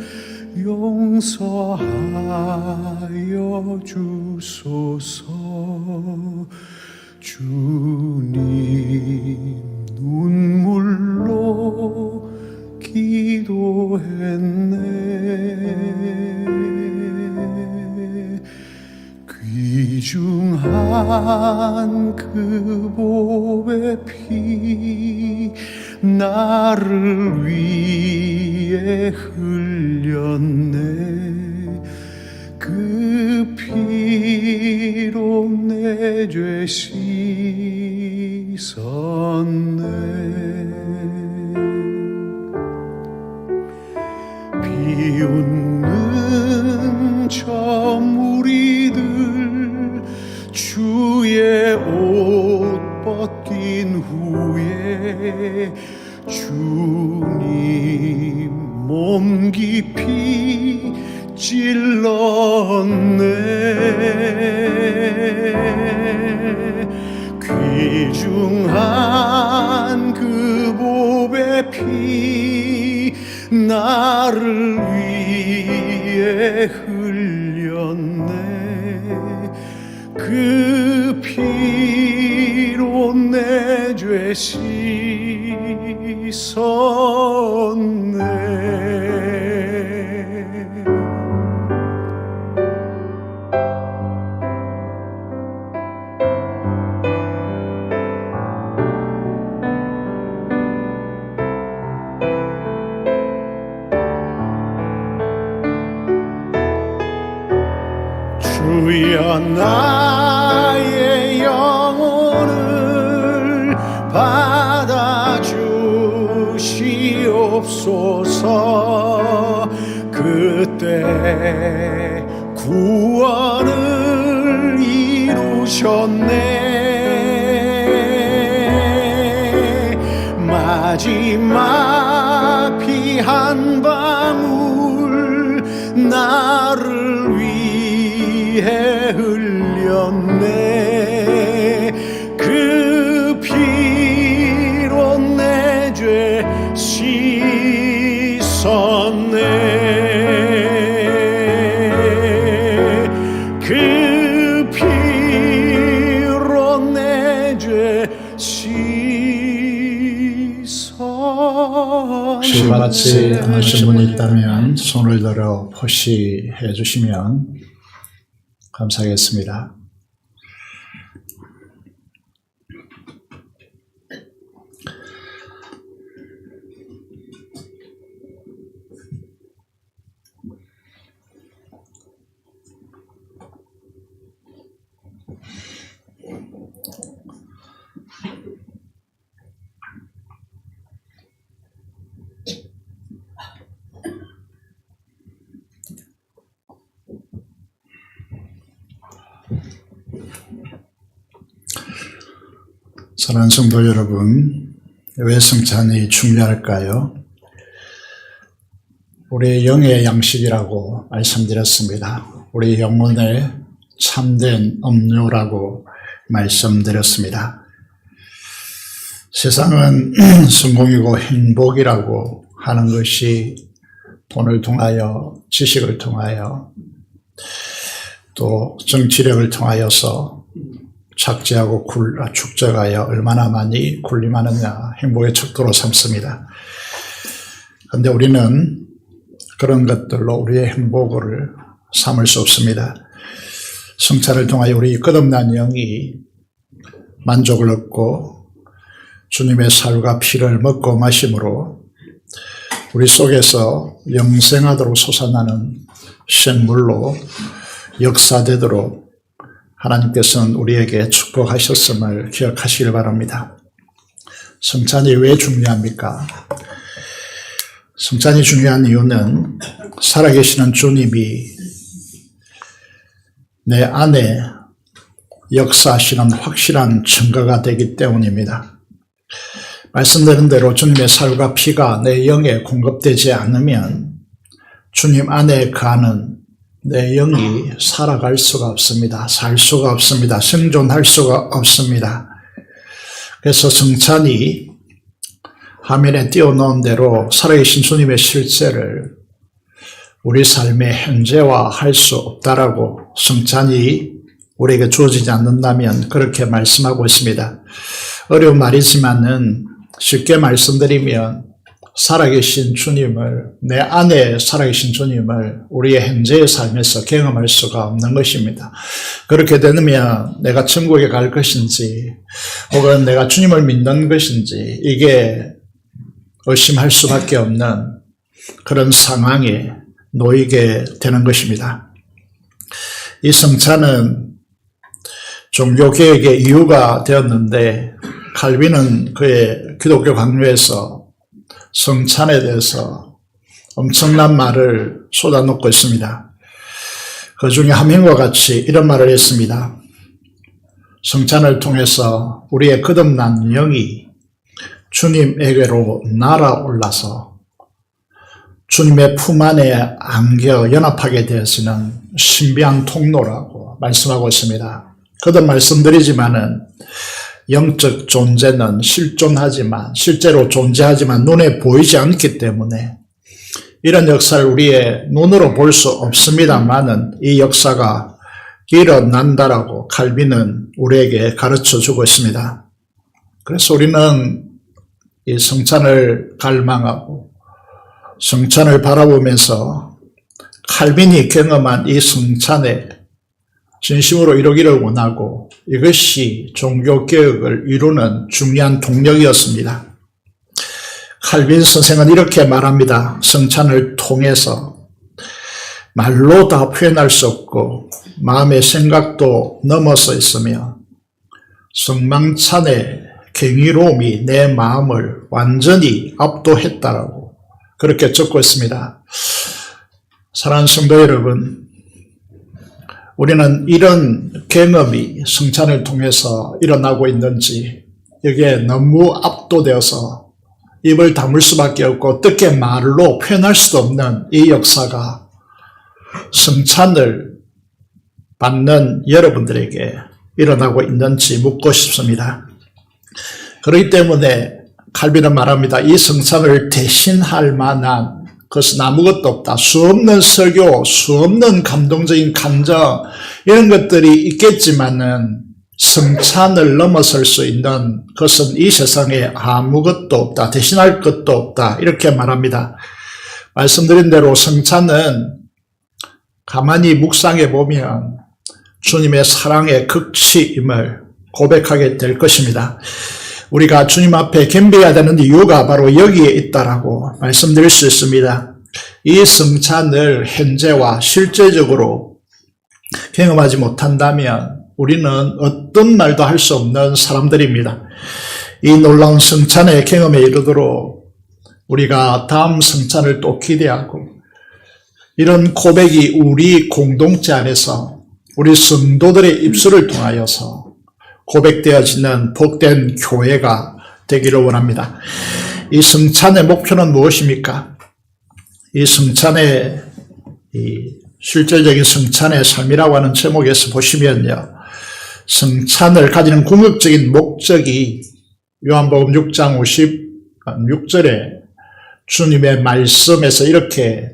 용서하여 주소서. 주님 눈물로 기도했네. 귀중한 그 보배 피 나를 위해 흘렸네. 그 피로 내 죄 씻었네. 비웃는 저 무리들 주의 옷 벗긴 후에 주님 몸 깊이 찔렀네. 귀중한 그 보배 피 나를 위해 흘렸네. 그 피로 내 죄 씻었네. 주여 나의 영혼을 받아주시옵소서. 그때 구원을 이루셨네. 마지막 피 한 방울 나를 위해 흘렸네. 그 피로 내 죄 씻었네. 그 피로 내 죄 씻었네. 혹시 받지 않으신 분이 있다면 손을 들어 포시해 주시면 감사하겠습니다. 사랑하는 성도 여러분, 왜 성찬이 중요할까요? 우리의 영의 양식이라고 말씀드렸습니다. 우리 영혼의 참된 음료라고 말씀드렸습니다. 세상은 성공이고 행복이라고 하는 것이 돈을 통하여, 지식을 통하여, 또 정치력을 통하여서 착지하고 축적하여 얼마나 많이 군림하느냐 행복의 척도로 삼습니다. 그런데 우리는 그런 것들로 우리의 행복을 삼을 수 없습니다. 성찬을 통하여 우리 끝없는 영이 만족을 얻고 주님의 살과 피를 먹고 마심으로 우리 속에서 영생하도록 솟아나는 생물로 역사되도록 하나님께서는 우리에게 축복하셨음을 기억하시길 바랍니다. 성찬이 왜 중요합니까? 성찬이 중요한 이유는 살아계시는 주님이 내 안에 역사하시는 확실한 증거가 되기 때문입니다. 말씀드린 대로 주님의 살과 피가 내 영에 공급되지 않으면 주님 안에 거하는 내 영이 살아갈 수가 없습니다. 살 수가 없습니다. 생존할 수가 없습니다. 그래서 성찬이 화면에 띄워놓은 대로 살아계신 주님의 실체를 우리 삶의 현재화할 수 없다라고 성찬이 우리에게 주어지지 않는다면 그렇게 말씀하고 있습니다. 어려운 말이지만은 쉽게 말씀드리면 살아계신 주님을, 내 안에 살아계신 주님을 우리의 현재의 삶에서 경험할 수가 없는 것입니다. 그렇게 되면 내가 천국에 갈 것인지 혹은 내가 주님을 믿는 것인지 이게 의심할 수밖에 없는 그런 상황에 놓이게 되는 것입니다. 이 성찬은 종교개혁의 이유가 되었는데 칼빈은 그의 기독교 강요에서 성찬에 대해서 엄청난 말을 쏟아놓고 있습니다. 그 중에 한명과 같이 이런 말을 했습니다. 성찬을 통해서 우리의 거듭난 영이 주님에게로 날아올라서 주님의 품 안에 안겨 연합하게 되어지는 신비한 통로라고 말씀하고 있습니다. 거듭 말씀드리지만은 영적 존재는 실제로 존재하지만 눈에 보이지 않기 때문에 이런 역사를 우리의 눈으로 볼 수 없습니다만은 이 역사가 일어난다라고 칼빈은 우리에게 가르쳐 주고 있습니다. 그래서 우리는 이 성찬을 갈망하고 성찬을 바라보면서 칼빈이 경험한 이 성찬에 진심으로 이루기를 원하고 이것이 종교개혁을 이루는 중요한 동력이었습니다. 칼빈 선생은 이렇게 말합니다. 성찬을 통해서 말로 다 표현할 수 없고 마음의 생각도 넘어서 있으며 성망찬의 경이로움이 내 마음을 완전히 압도했다라고 그렇게 적고 있습니다. 사랑하는 성도 여러분, 우리는 이런 경험이 성찬을 통해서 일어나고 있는지 여기에 너무 압도되어서 입을 다물 수밖에 없고 어떻게 말로 표현할 수도 없는 이 역사가 성찬을 받는 여러분들에게 일어나고 있는지 묻고 싶습니다. 그렇기 때문에 칼빈은 말합니다. 이 성찬을 대신할 만한 그것은 아무것도 없다. 수없는 설교, 수없는 감동적인 감정 이런 것들이 있겠지만은 성찬을 넘어설 수 있는 것은 이 세상에 아무것도 없다. 대신할 것도 없다. 이렇게 말합니다. 말씀드린 대로 성찬은 가만히 묵상해 보면 주님의 사랑의 극치임을 고백하게 될 것입니다. 우리가 주님 앞에 겸비해야 되는 이유가 바로 여기에 있다라고 말씀드릴 수 있습니다. 이 성찬을 현재와 실제적으로 경험하지 못한다면 우리는 어떤 말도 할 수 없는 사람들입니다. 이 놀라운 성찬의 경험에 이르도록 우리가 다음 성찬을 또 기대하고 이런 고백이 우리 공동체 안에서 우리 성도들의 입술을 통하여서 고백되어지는 복된 교회가 되기를 원합니다. 이 성찬의 목표는 무엇입니까? 이 성찬의 실질적인 성찬의 삶이라고 하는 제목에서 보시면요. 성찬을 가지는 궁극적인 목적이 요한복음 6장 56절에 주님의 말씀에서 이렇게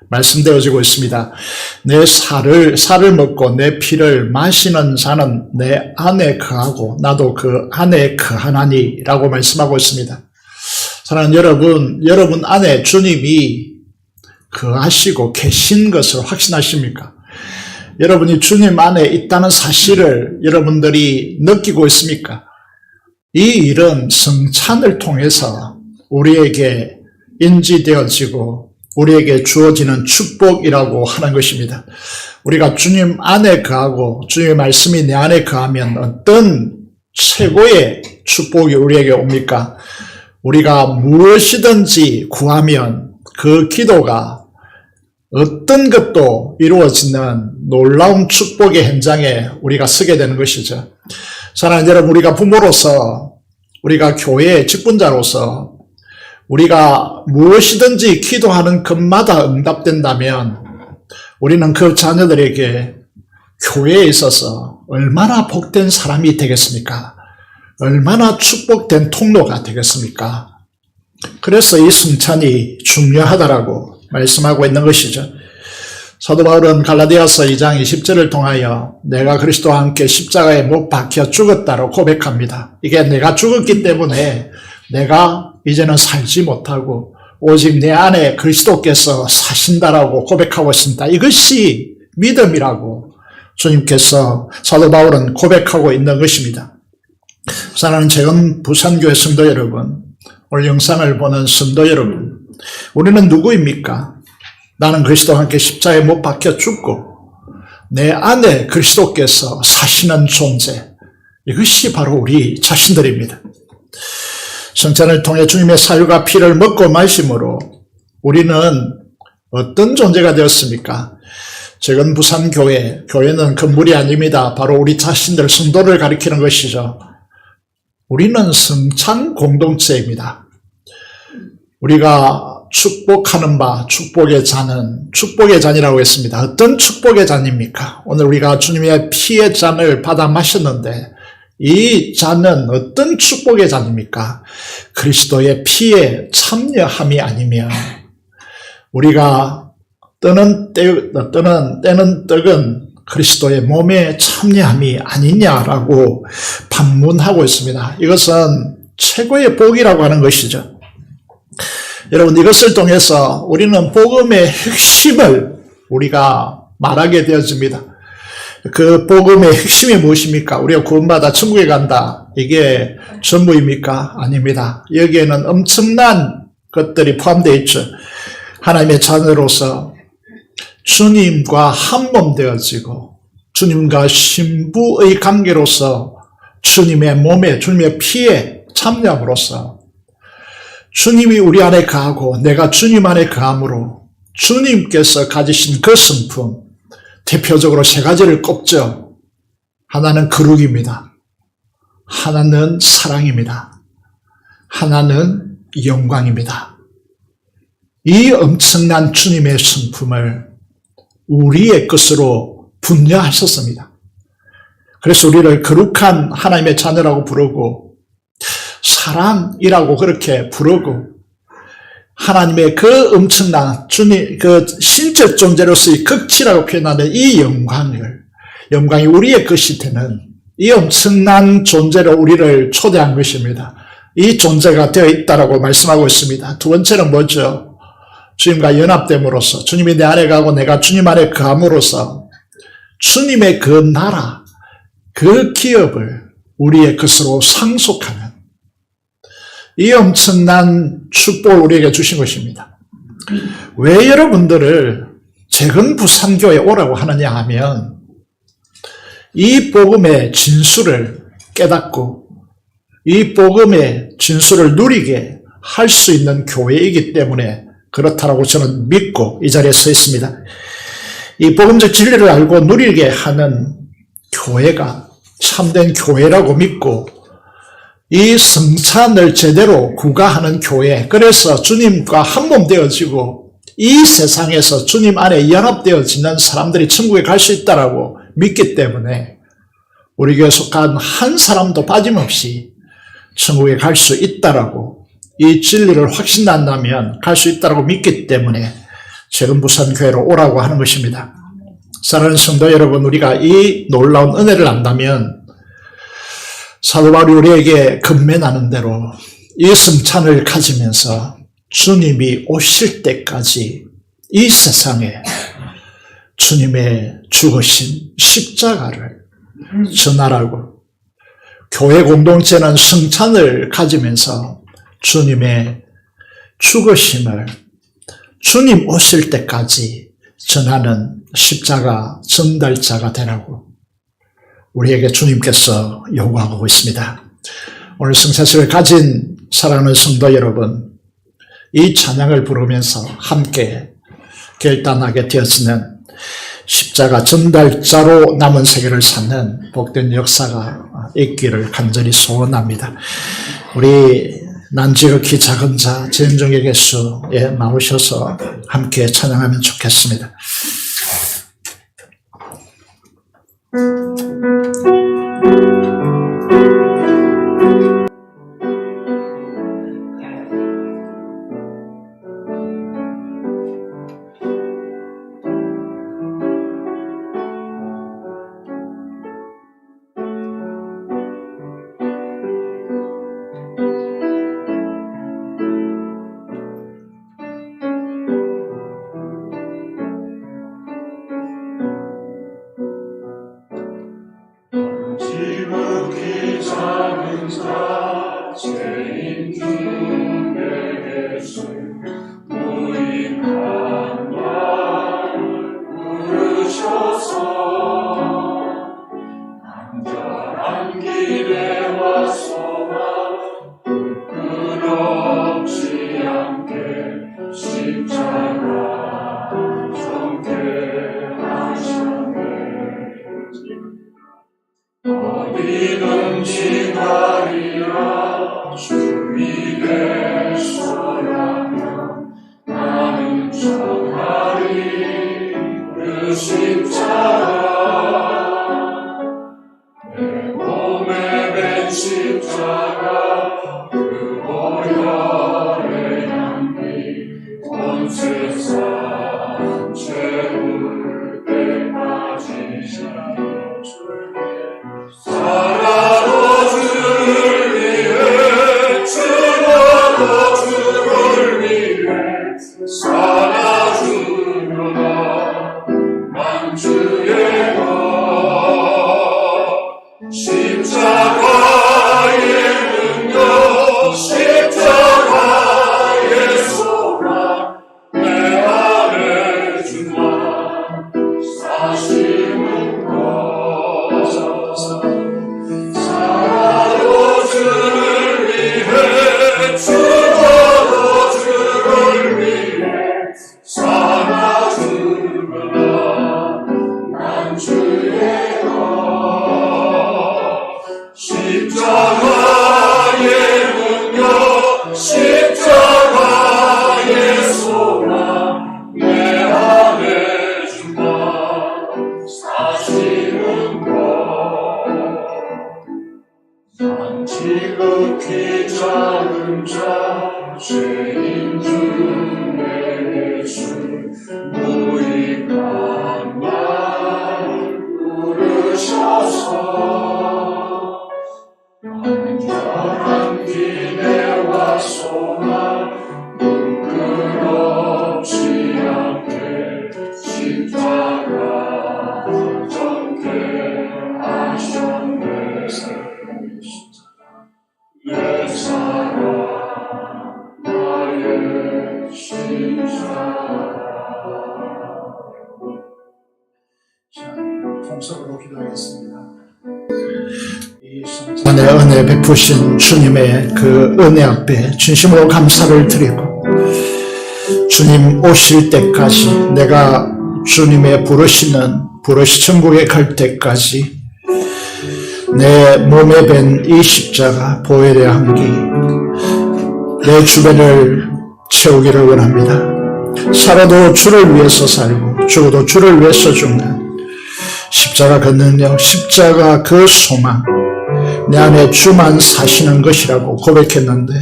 말씀되어지고 있습니다. 내 살을 먹고 내 피를 마시는 자는 내 안에 거하고 나도 그 안에 거하나니 라고 말씀하고 있습니다. 사랑하는 여러분 안에 주님이 거하시고 계신 것을 확신하십니까? 여러분이 주님 안에 있다는 사실을 여러분들이 느끼고 있습니까? 이 일은 성찬을 통해서 우리에게 인지되어지고 우리에게 주어지는 축복이라고 하는 것입니다. 우리가 주님 안에 거하고 주님의 말씀이 내 안에 거하면 어떤 최고의 축복이 우리에게 옵니까? 우리가 무엇이든지 구하면 그 기도가 어떤 것도 이루어지는 놀라운 축복의 현장에 우리가 서게 되는 것이죠. 사랑하는 여러분, 우리가 부모로서, 우리가 교회의 직분자로서 우리가 무엇이든지 기도하는 것마다 응답된다면 우리는 그 자녀들에게 교회에 있어서 얼마나 복된 사람이 되겠습니까? 얼마나 축복된 통로가 되겠습니까? 그래서 이 성찬이 중요하다라고 말씀하고 있는 것이죠. 사도 바울은 갈라디아서 2장 20절을 통하여 내가 그리스도와 함께 십자가에 못 박혀 죽었다고 고백합니다. 이게 내가 죽었기 때문에 내가 이제는 살지 못하고 오직 내 안에 그리스도께서 사신다라고 고백하고 있습니다. 이것이 믿음이라고 주님께서 사도 바울은 고백하고 있는 것입니다. 사랑하는 재건 부산교회 성도 여러분, 오늘 영상을 보는 성도 여러분, 우리는 누구입니까? 나는 그리스도와 함께 십자가에 못 박혀 죽고 내 안에 그리스도께서 사시는 존재, 이것이 바로 우리 자신들입니다. 성찬을 통해 주님의 사유가 피를 먹고 마심으로 우리는 어떤 존재가 되었습니까? 재건 부산교회, 교회는 건물이 아닙니다. 바로 우리 자신들 성도를 가리키는 것이죠. 우리는 성찬 공동체입니다. 우리가 축복하는 바, 축복의 잔은 축복의 잔이라고 했습니다. 어떤 축복의 잔입니까? 오늘 우리가 주님의 피의 잔을 받아 마셨는데 이 잔은 어떤 축복의 잔입니까? 그리스도의 피에 참여함이 아니면 우리가 떼는 떡은 그리스도의 몸에 참여함이 아니냐라고 반문하고 있습니다. 이것은 최고의 복이라고 하는 것이죠. 여러분, 이것을 통해서 우리는 복음의 핵심을 우리가 말하게 되어집니다. 그 복음의 핵심이 무엇입니까? 우리가 구원받아 천국에 간다. 이게 전부입니까? 아닙니다. 여기에는 엄청난 것들이 포함되어 있죠. 하나님의 자녀로서 주님과 한 몸 되어지고 주님과 신부의 관계로서 주님의 몸에, 주님의 피에 참여함으로써 주님이 우리 안에 거하고 내가 주님 안에 거함으로 주님께서 가지신 그 성품, 대표적으로 세 가지를 꼽죠. 하나는 거룩입니다. 하나는 사랑입니다. 하나는 영광입니다. 이 엄청난 주님의 성품을 우리의 것으로 분야하셨습니다. 그래서 우리를 거룩한 하나님의 자녀라고 부르고 사랑이라고 그렇게 부르고 하나님의 그 엄청난 주님, 그 신적 존재로서의 극치라고 표현하는 이 영광이 우리의 것이 되는 이 엄청난 존재로 우리를 초대한 것입니다. 이 존재가 되어 있다라고 말씀하고 있습니다. 두 번째는 뭐죠? 주님과 연합됨으로써 주님이 내 안에 가고 내가 주님 안에 거함으로써 주님의 그 나라, 그 기업을 우리의 것으로 상속하는 이 엄청난 축복을 우리에게 주신 것입니다. 왜 여러분들을 재건 부산교회에 오라고 하느냐 하면 이 복음의 진수를 깨닫고 이 복음의 진수를 누리게 할 수 있는 교회이기 때문에 그렇다라고 저는 믿고 이 자리에 서 있습니다. 이 복음적 진리를 알고 누리게 하는 교회가 참된 교회라고 믿고 이 성찬을 제대로 구가하는 교회, 그래서 주님과 한 몸 되어지고 이 세상에서 주님 안에 연합되어지는 사람들이 천국에 갈 수 있다라고 믿기 때문에 우리 교회에 속한 한 사람도 빠짐없이 천국에 갈 수 있다라고 이 진리를 확신한다면 갈 수 있다라고 믿기 때문에 재건 부산교회로 오라고 하는 것입니다. 사랑하는 성도 여러분, 우리가 이 놀라운 은혜를 안다면 사도 바울이 우리에게 건면하는 대로 이 성찬을 가지면서 주님이 오실 때까지 이 세상에 주님의 죽으신 십자가를 전하라고, 교회 공동체는 성찬을 가지면서 주님의 죽으심을 주님 오실 때까지 전하는 십자가 전달자가 되라고 우리에게 주님께서 요구하고 있습니다. 오늘 성찬식을 가진 사랑하는 성도 여러분, 이 찬양을 부르면서 함께 결단하게 되었으면 십자가 전달자로 남은 세계를 찾는 복된 역사가 있기를 간절히 소원합니다. 우리 난지극히 작은 자 전종의 개수에 나오셔서 함께 찬양하면 좋겠습니다. 지극히 작은 자 죄인 중에 예수 무익한 말 부르셔서 간절한 기대와 소망 부끄럽지 않게 십자가 정케 하셨네. 어디든지 가리라 주의 되소야면 나는 전하리 그 십자가 내 몸에 밴 십자가 그 보혈의 향기 온 세상 채울 때까지 살아도 주를 위해 죽어도 주를 위해 살아주려나 난 주의 것 십자가의 능력 십자가의 소망 내 안에 주나 사심은 것 살아도 주를 위해 죽어도 주를 위해 살아주려나 난 주의 것 십자가의 능력 십자가의 소망 내 안에 주나 사시는 것 난 지극히 작은 자 죄인 중에 예수 무익한 말 부르셔서 간절한 기대와 소망 부끄럽지 않게 십자가 정케 하셨네. 내 사랑 나의 십자가. 자, 통성으로 기도하겠습니다. 내 은혜 베푸신 주님의 그 은혜 앞에 진심으로 감사를 드리고 주님 오실 때까지 내가 주님의 부르시는 천국에 갈 때까지 내 몸에 밴 이 십자가 보혈의 향기 내 주변을 채우기를 원합니다. 살아도 주를 위해서 살고 죽어도 주를 위해서 죽는 십자가 그 능력, 십자가 그 소망 내 안에 주만 사시는 것이라고 고백했는데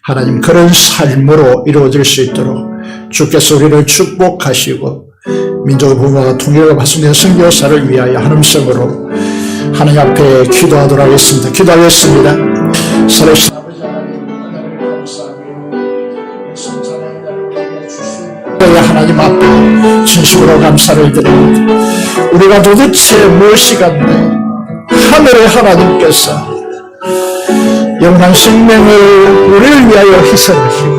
하나님 그런 삶으로 이루어질 수 있도록 주께서 우리를 축복하시고 민족의 부모와 통일과 발전된 선교사를 위하여 하나님성으로 하나님 앞에 기도하도록 하겠습니다. 기도하겠습니다. 살아계신 아버지 하나님 은혜를 감사하며 성찬의 날을 우리에게 주신 하나님 앞에 진심으로 감사를 드립니다. 우리가 도대체 무엇이 간데 하늘의 하나님께서 영원한 생명을 우리를 위하여 희생하시고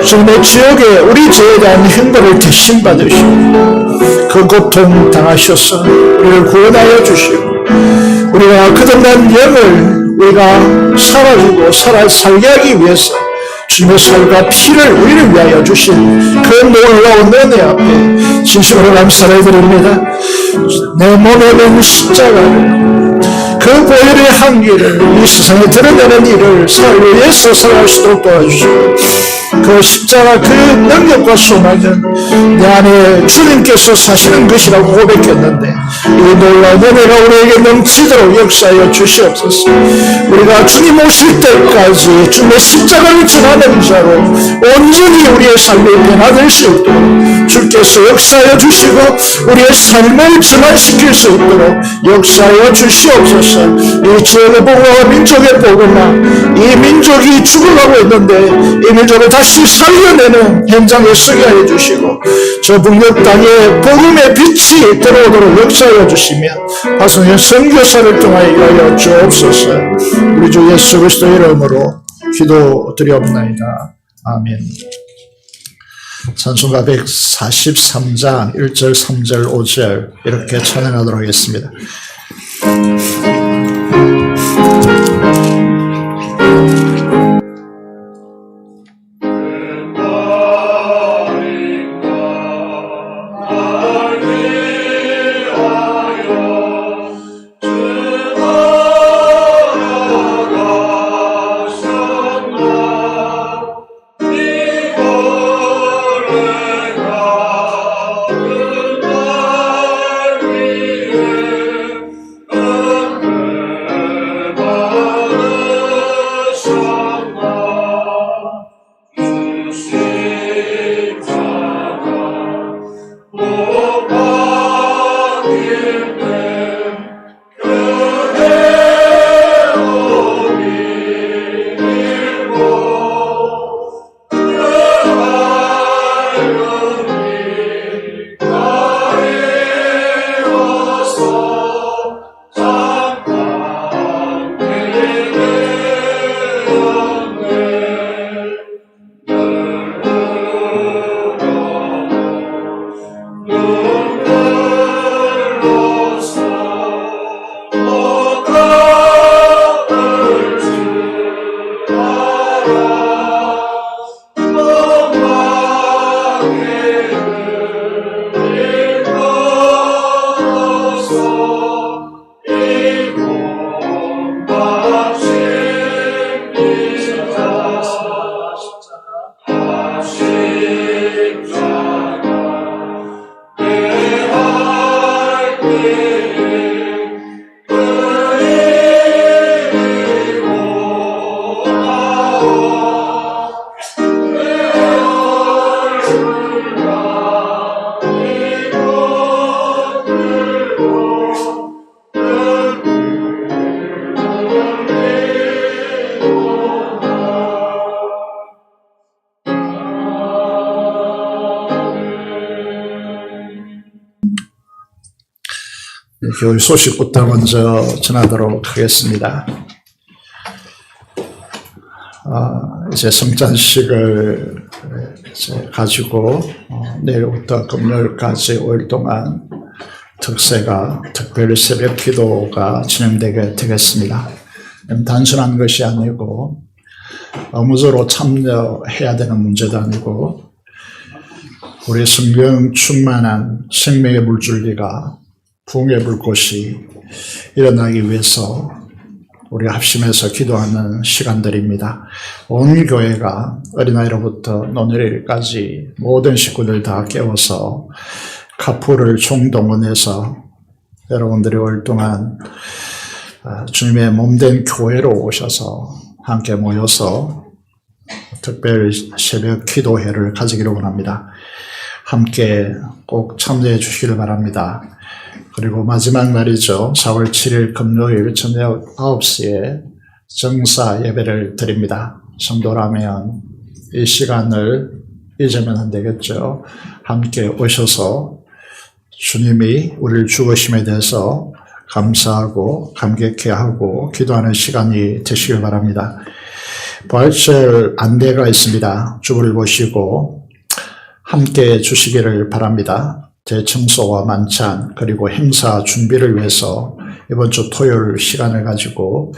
주님의 지역에 우리 죄에 대한 형벌을 대신 받으시고 그 고통 당하셔서 우리를 구원하여 주시고 우리가 거듭난 영을 우리가 살아주고 살게 하기 위해서 주님의 살과 피를 우리를 위하여 주신 그 놀라운 은혜 앞에 진심으로 감사를 드립니다. 내 몸에 맹 십자가를 그 보혈의 향기를 이 세상에 드러내는 일을 살을 위해서 살아갈 수 있도록 도와주시고 그 십자가 그 능력과 소망은 내 안에 주님께서 사시는 것이라고 고백했는데 이 놀라운 은혜가 우리에게 넘치도록 역사하여 주시옵소서. 우리가 주님 오실 때까지 주님의 십자가를 전하는 자로 온전히 우리의 삶이 변화될 수 있도록 주께서 역사하여 주시고 우리의 삶을 전환시킬 수 있도록 역사하여 주시옵소서. 이 지역의 복음과 민족의 복음과 이 민족이 죽어가고 있는데 이 민족을 다시 살려내는 현장에 서게 하여 주시고 저 북녘 땅에 복음의 빛이 들어오도록 역사하여 주시며 파송의 선교사를 통하여 일하여 주옵소서. 우리 주 예수 그리스도의 이름으로 기도드리옵나이다. 아멘. 찬송가 143장 1절 3절 5절 이렇게 찬양하도록 하겠습니다. 겨울 소식부터 먼저 전하도록 하겠습니다. 이제 성찬식을 이제 가지고 내일부터 금요일까지 5일 동안 특별 새벽 기도가 진행되게 되겠습니다. 단순한 것이 아니고 의무적으로 참여해야 되는 문제도 아니고 우리 성령 충만한 생명의 물줄기가 부흥의 불꽃이 일어나기 위해서 우리가 합심해서 기도하는 시간들입니다. 온 교회가 어린아이로부터 노년일까지 모든 식구들 다 깨워서 카풀을 총동원해서 여러분들이 올 동안 주님의 몸된 교회로 오셔서 함께 모여서 특별 새벽 기도회를 가지기를 원합니다. 함께 꼭 참여해 주시길 바랍니다. 그리고 마지막 날이죠. 4월 7일 금요일 저녁 9시에 정사 예배를 드립니다. 성도라면 이 시간을 잊으면 안 되겠죠. 함께 오셔서 주님이 우리를 죽으심에 대해서 감사하고 감격해하고 기도하는 시간이 되시길 바랍니다. 부활절 안내가 있습니다. 주보를 보시고 함께 주시기를 바랍니다. 대청소와 만찬 그리고 행사 준비를 위해서 이번 주 토요일 시간을 가지고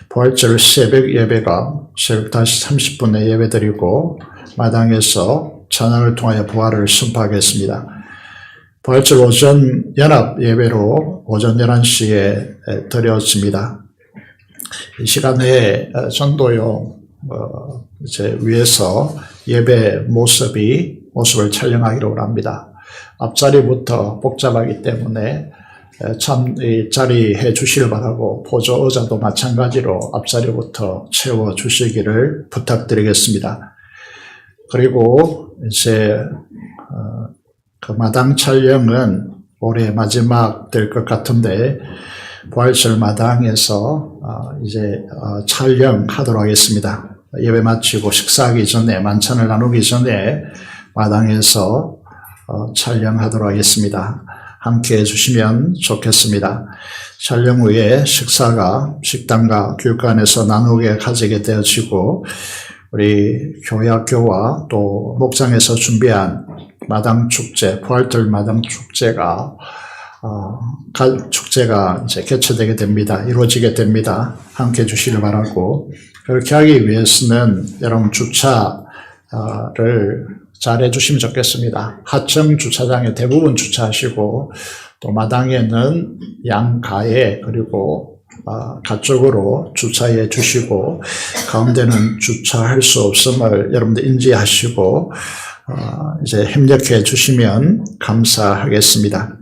부활절 새벽 예배가 새벽 5시 30분에 예배드리고 마당에서 찬양을 통하여 부활을 선포하겠습니다. 부활절 오전 연합 예배로 오전 11시에 드렸습니다. 이 시간에 전도용 이제 위에서 예배 모습을 촬영하기로 합니다. 앞자리부터 복잡하기 때문에 참 이 자리 해 주시길 바라고 보조 의자도 마찬가지로 앞자리부터 채워 주시기를 부탁드리겠습니다. 그리고 이제 그 마당 촬영은 올해 마지막 될 것 같은데 부활절 마당에서 이제 촬영하도록 하겠습니다. 예배 마치고 식사하기 전에 만찬을 나누기 전에 마당에서 촬영하도록 하겠습니다. 함께 해주시면 좋겠습니다. 촬영 후에 식당과 교육관에서 나누게 가지게 되어지고 우리 교회학교와 또 목장에서 준비한 마당축제, 부활절 마당축제가 이제 개최되게 됩니다. 이루어지게 됩니다. 함께 해주시길 바라고, 그렇게 하기 위해서는 여러분 주차를 잘 해주시면 좋겠습니다. 하청 주차장에 대부분 주차하시고 또 마당에는 양가에 그리고 가쪽으로 주차해 주시고 가운데는 주차할 수 없음을 여러분들 인지하시고 이제 협력해 주시면 감사하겠습니다.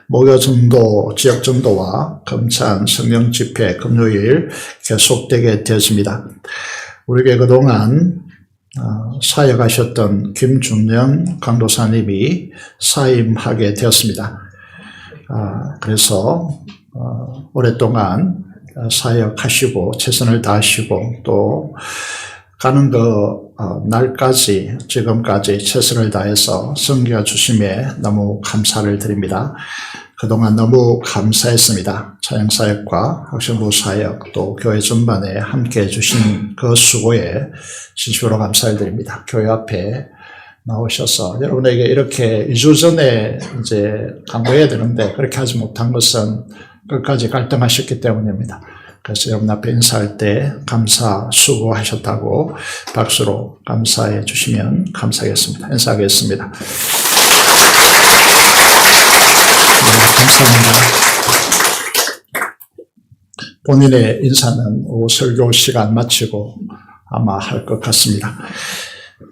목요 전도, 지역 전도와 금찬 성령 집회 금요일 계속되게 되었습니다. 우리에게 그동안 사역하셨던 김준영 강도사님이 사임하게 되었습니다. 그래서 오랫동안 사역하시고 최선을 다하시고 또 가는 날까지 지금까지 최선을 다해서 섬겨 주심에 너무 감사를 드립니다. 그동안 너무 감사했습니다. 찬양사역과 학생부 사역 또 교회 전반에 함께 해주신 그 수고에 진심으로 감사를 드립니다. 교회 앞에 나오셔서 여러분에게 이렇게 2주 전에 이제 강구해야 되는데 그렇게 하지 못한 것은 끝까지 갈등하셨기 때문입니다. 그래서 여러분 앞에 인사할 때 감사 수고하셨다고 박수로 감사해 주시면 감사하겠습니다. 인사하겠습니다. 감사합니다. 본인의 인사는 오후 설교 시간 마치고 아마 할 것 같습니다.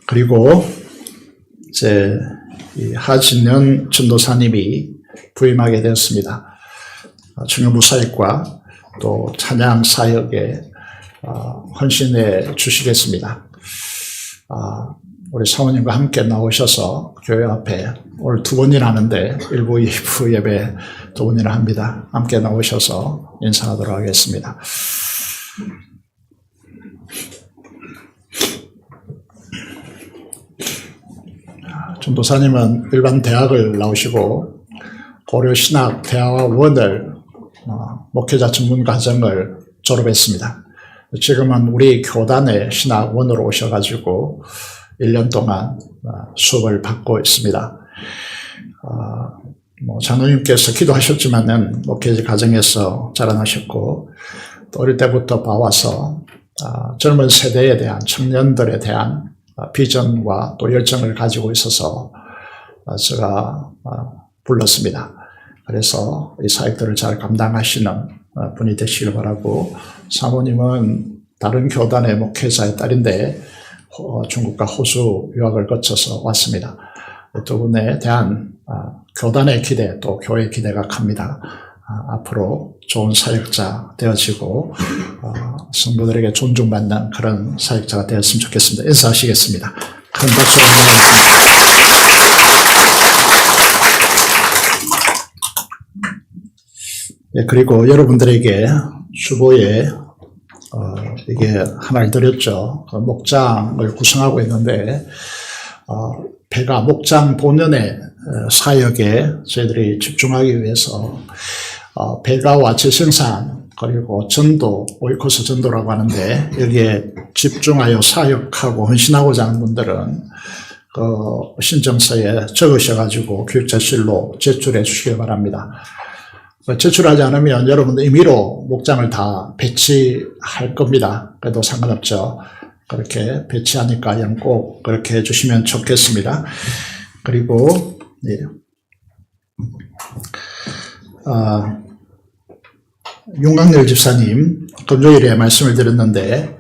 그리고 이제 이 하진영 전도사님이 부임하게 되었습니다. 청년부 사역과 또 찬양 사역에 헌신해 주시겠습니다. 우리 사모님과 함께 나오셔서 교회 앞에 오늘 2번이나 하는데 1부, 2부 예배 2번이나 합니다. 함께 나오셔서 인사하도록 하겠습니다. 전도사님은 일반 대학을 나오시고 고려신학대학원을 목회자 전문과정을 졸업했습니다. 지금은 우리 교단의 신학원으로 오셔가지고 1년 동안 수업을 받고 있습니다. 장로님께서 기도하셨지만은 목회자 가정에서 자라나셨고 또 어릴 때부터 봐와서 젊은 세대에 대한 청년들에 대한 비전과 또 열정을 가지고 있어서 제가 불렀습니다. 그래서 이 사역들을 잘 감당하시는 분이 되시길 바라고, 사모님은 다른 교단의 목회자의 딸인데 중국과 호주 유학을 거쳐서 왔습니다. 두 분에 대한 교단의 기대 또 교회의 기대가 큽니다. 앞으로 좋은 사역자 되어지고 성도들에게 존중받는 그런 사역자가 되었으면 좋겠습니다. 인사하시겠습니다. 큰 박수로 부탁드립니다. 그리고 여러분들에게 주보에 이게 하나를 드렸죠. 목장을 구성하고 있는데 배가 목장 본연의 사역에 저희들이 집중하기 위해서 배가와 재생산 그리고 전도, 오이코스 전도라고 하는데 여기에 집중하여 사역하고 헌신하고자 하는 분들은 그 신청서에 적으셔가지고 교육자실로 제출해 주시기 바랍니다. 제출하지 않으면 여러분들 임의로 목장을 다 배치할 겁니다. 그래도 상관없죠. 그렇게 배치하니까 꼭 그렇게 해주시면 좋겠습니다. 그리고 윤광열 집사님 금요일에 말씀을 드렸는데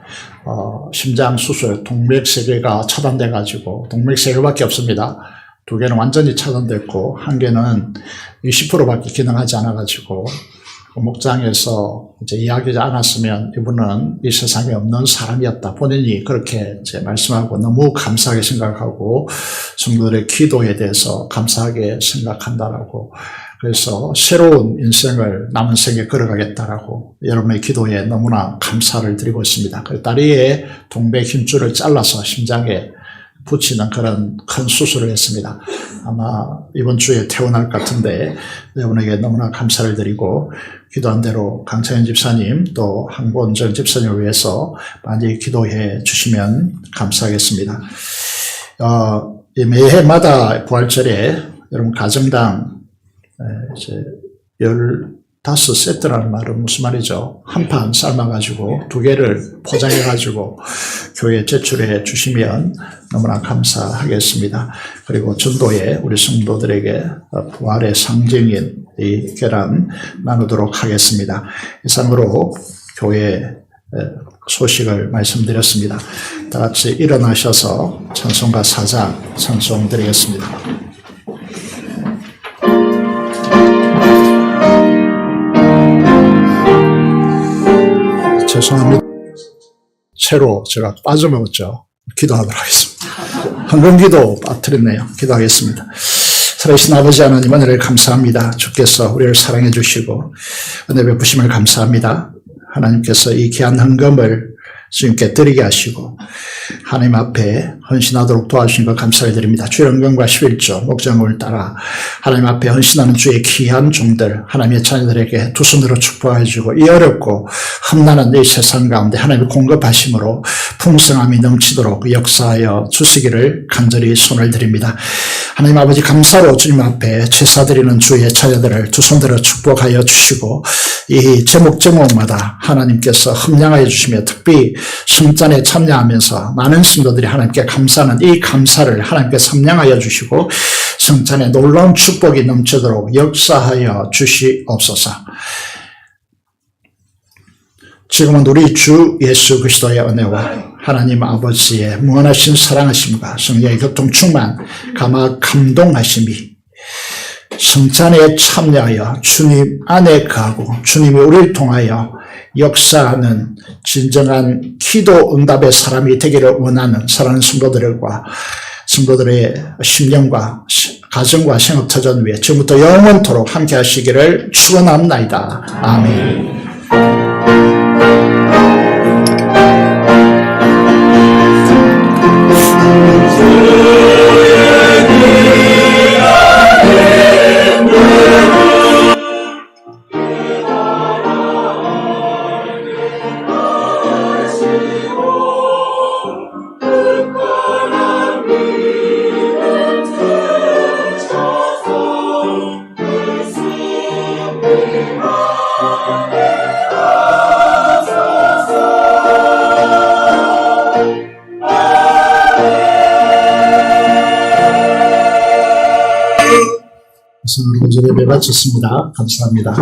심장 수술 동맥 3개가 차단돼 가지고 동맥 3개밖에 없습니다. 2개는 완전히 차단됐고 1개는 20%밖에 기능하지 않아 가지고 목장에서 이제 이야기하지 않았으면 이분은 이 세상에 없는 사람이었다. 본인이 그렇게 이제 말씀하고 너무 감사하게 생각하고 성도들의 기도에 대해서 감사하게 생각한다라고. 그래서 새로운 인생을 남은 생에 걸어가겠다라고 여러분의 기도에 너무나 감사를 드리고 있습니다. 다리에 동맥 힘줄을 잘라서 심장에 붙이는 그런 큰 수술을 했습니다. 아마 이번 주에 퇴원할 것 같은데 여러분에게 너무나 감사를 드리고 기도한 대로 강창현 집사님 또 한권정 집사님을 위해서 많이 기도해 주시면 감사하겠습니다. 매해마다 부활절에 여러분 가정당 이제 15세트라는 말은 무슨 말이죠? 한 판 삶아가지고 2개를 포장해가지고 교회에 제출해 주시면 너무나 감사하겠습니다. 그리고 전도에 우리 성도들에게 부활의 상징인 이 계란 나누도록 하겠습니다. 이상으로 교회 소식을 말씀드렸습니다. 다 같이 일어나셔서 찬송가 4장 찬송드리겠습니다. 죄송합니다. 채로 제가 빠져먹었죠. 기도하도록 하겠습니다. 헌금기도 빠뜨렸네요. 기도하겠습니다. 살아계신 아버지 하나님 은혜를 감사합니다. 주께서 우리를 사랑해 주시고 은혜 베푸심을 감사합니다. 하나님께서 이 귀한 헌금을 주님께 드리게 하시고 하나님 앞에 헌신하도록 도와주신 것 감사를 드립니다. 주의 헌금과 11조 목장을 따라 하나님 앞에 헌신하는 주의 귀한 종들 하나님의 자녀들에게 두 손으로 축복해 주고 이 어렵고 험난한 이 세상 가운데 하나님의 공급하심으로 풍성함이 넘치도록 역사하여 주시기를 간절히 손을 드립니다. 하나님 아버지 감사로 주님 앞에 제사드리는 주의 자녀들을 두 손들어 축복하여 주시고 이 제목마다 하나님께서 흠량하여 주시며 특히 성찬에 참여하면서 많은 성도들이 하나님께 감사하는 이 감사를 하나님께 섭량하여 주시고 성찬에 놀라운 축복이 넘치도록 역사하여 주시옵소서. 지금은 우리 주 예수 그리스도의 은혜와 하나님 아버지의 무한하신 사랑하심과 성령의 교통 충만 감동하심이 성찬에 참여하여 주님 안에 거하고 주님이 우리를 통하여 역사하는 진정한 기도 응답의 사람이 되기를 원하는 사랑하는 성도들의 심령과 가정과 생업터전 위에 지금부터 영원토록 함께 하시기를 축원합나이다. 아멘. 오늘 예배 마쳤습니다. 감사합니다.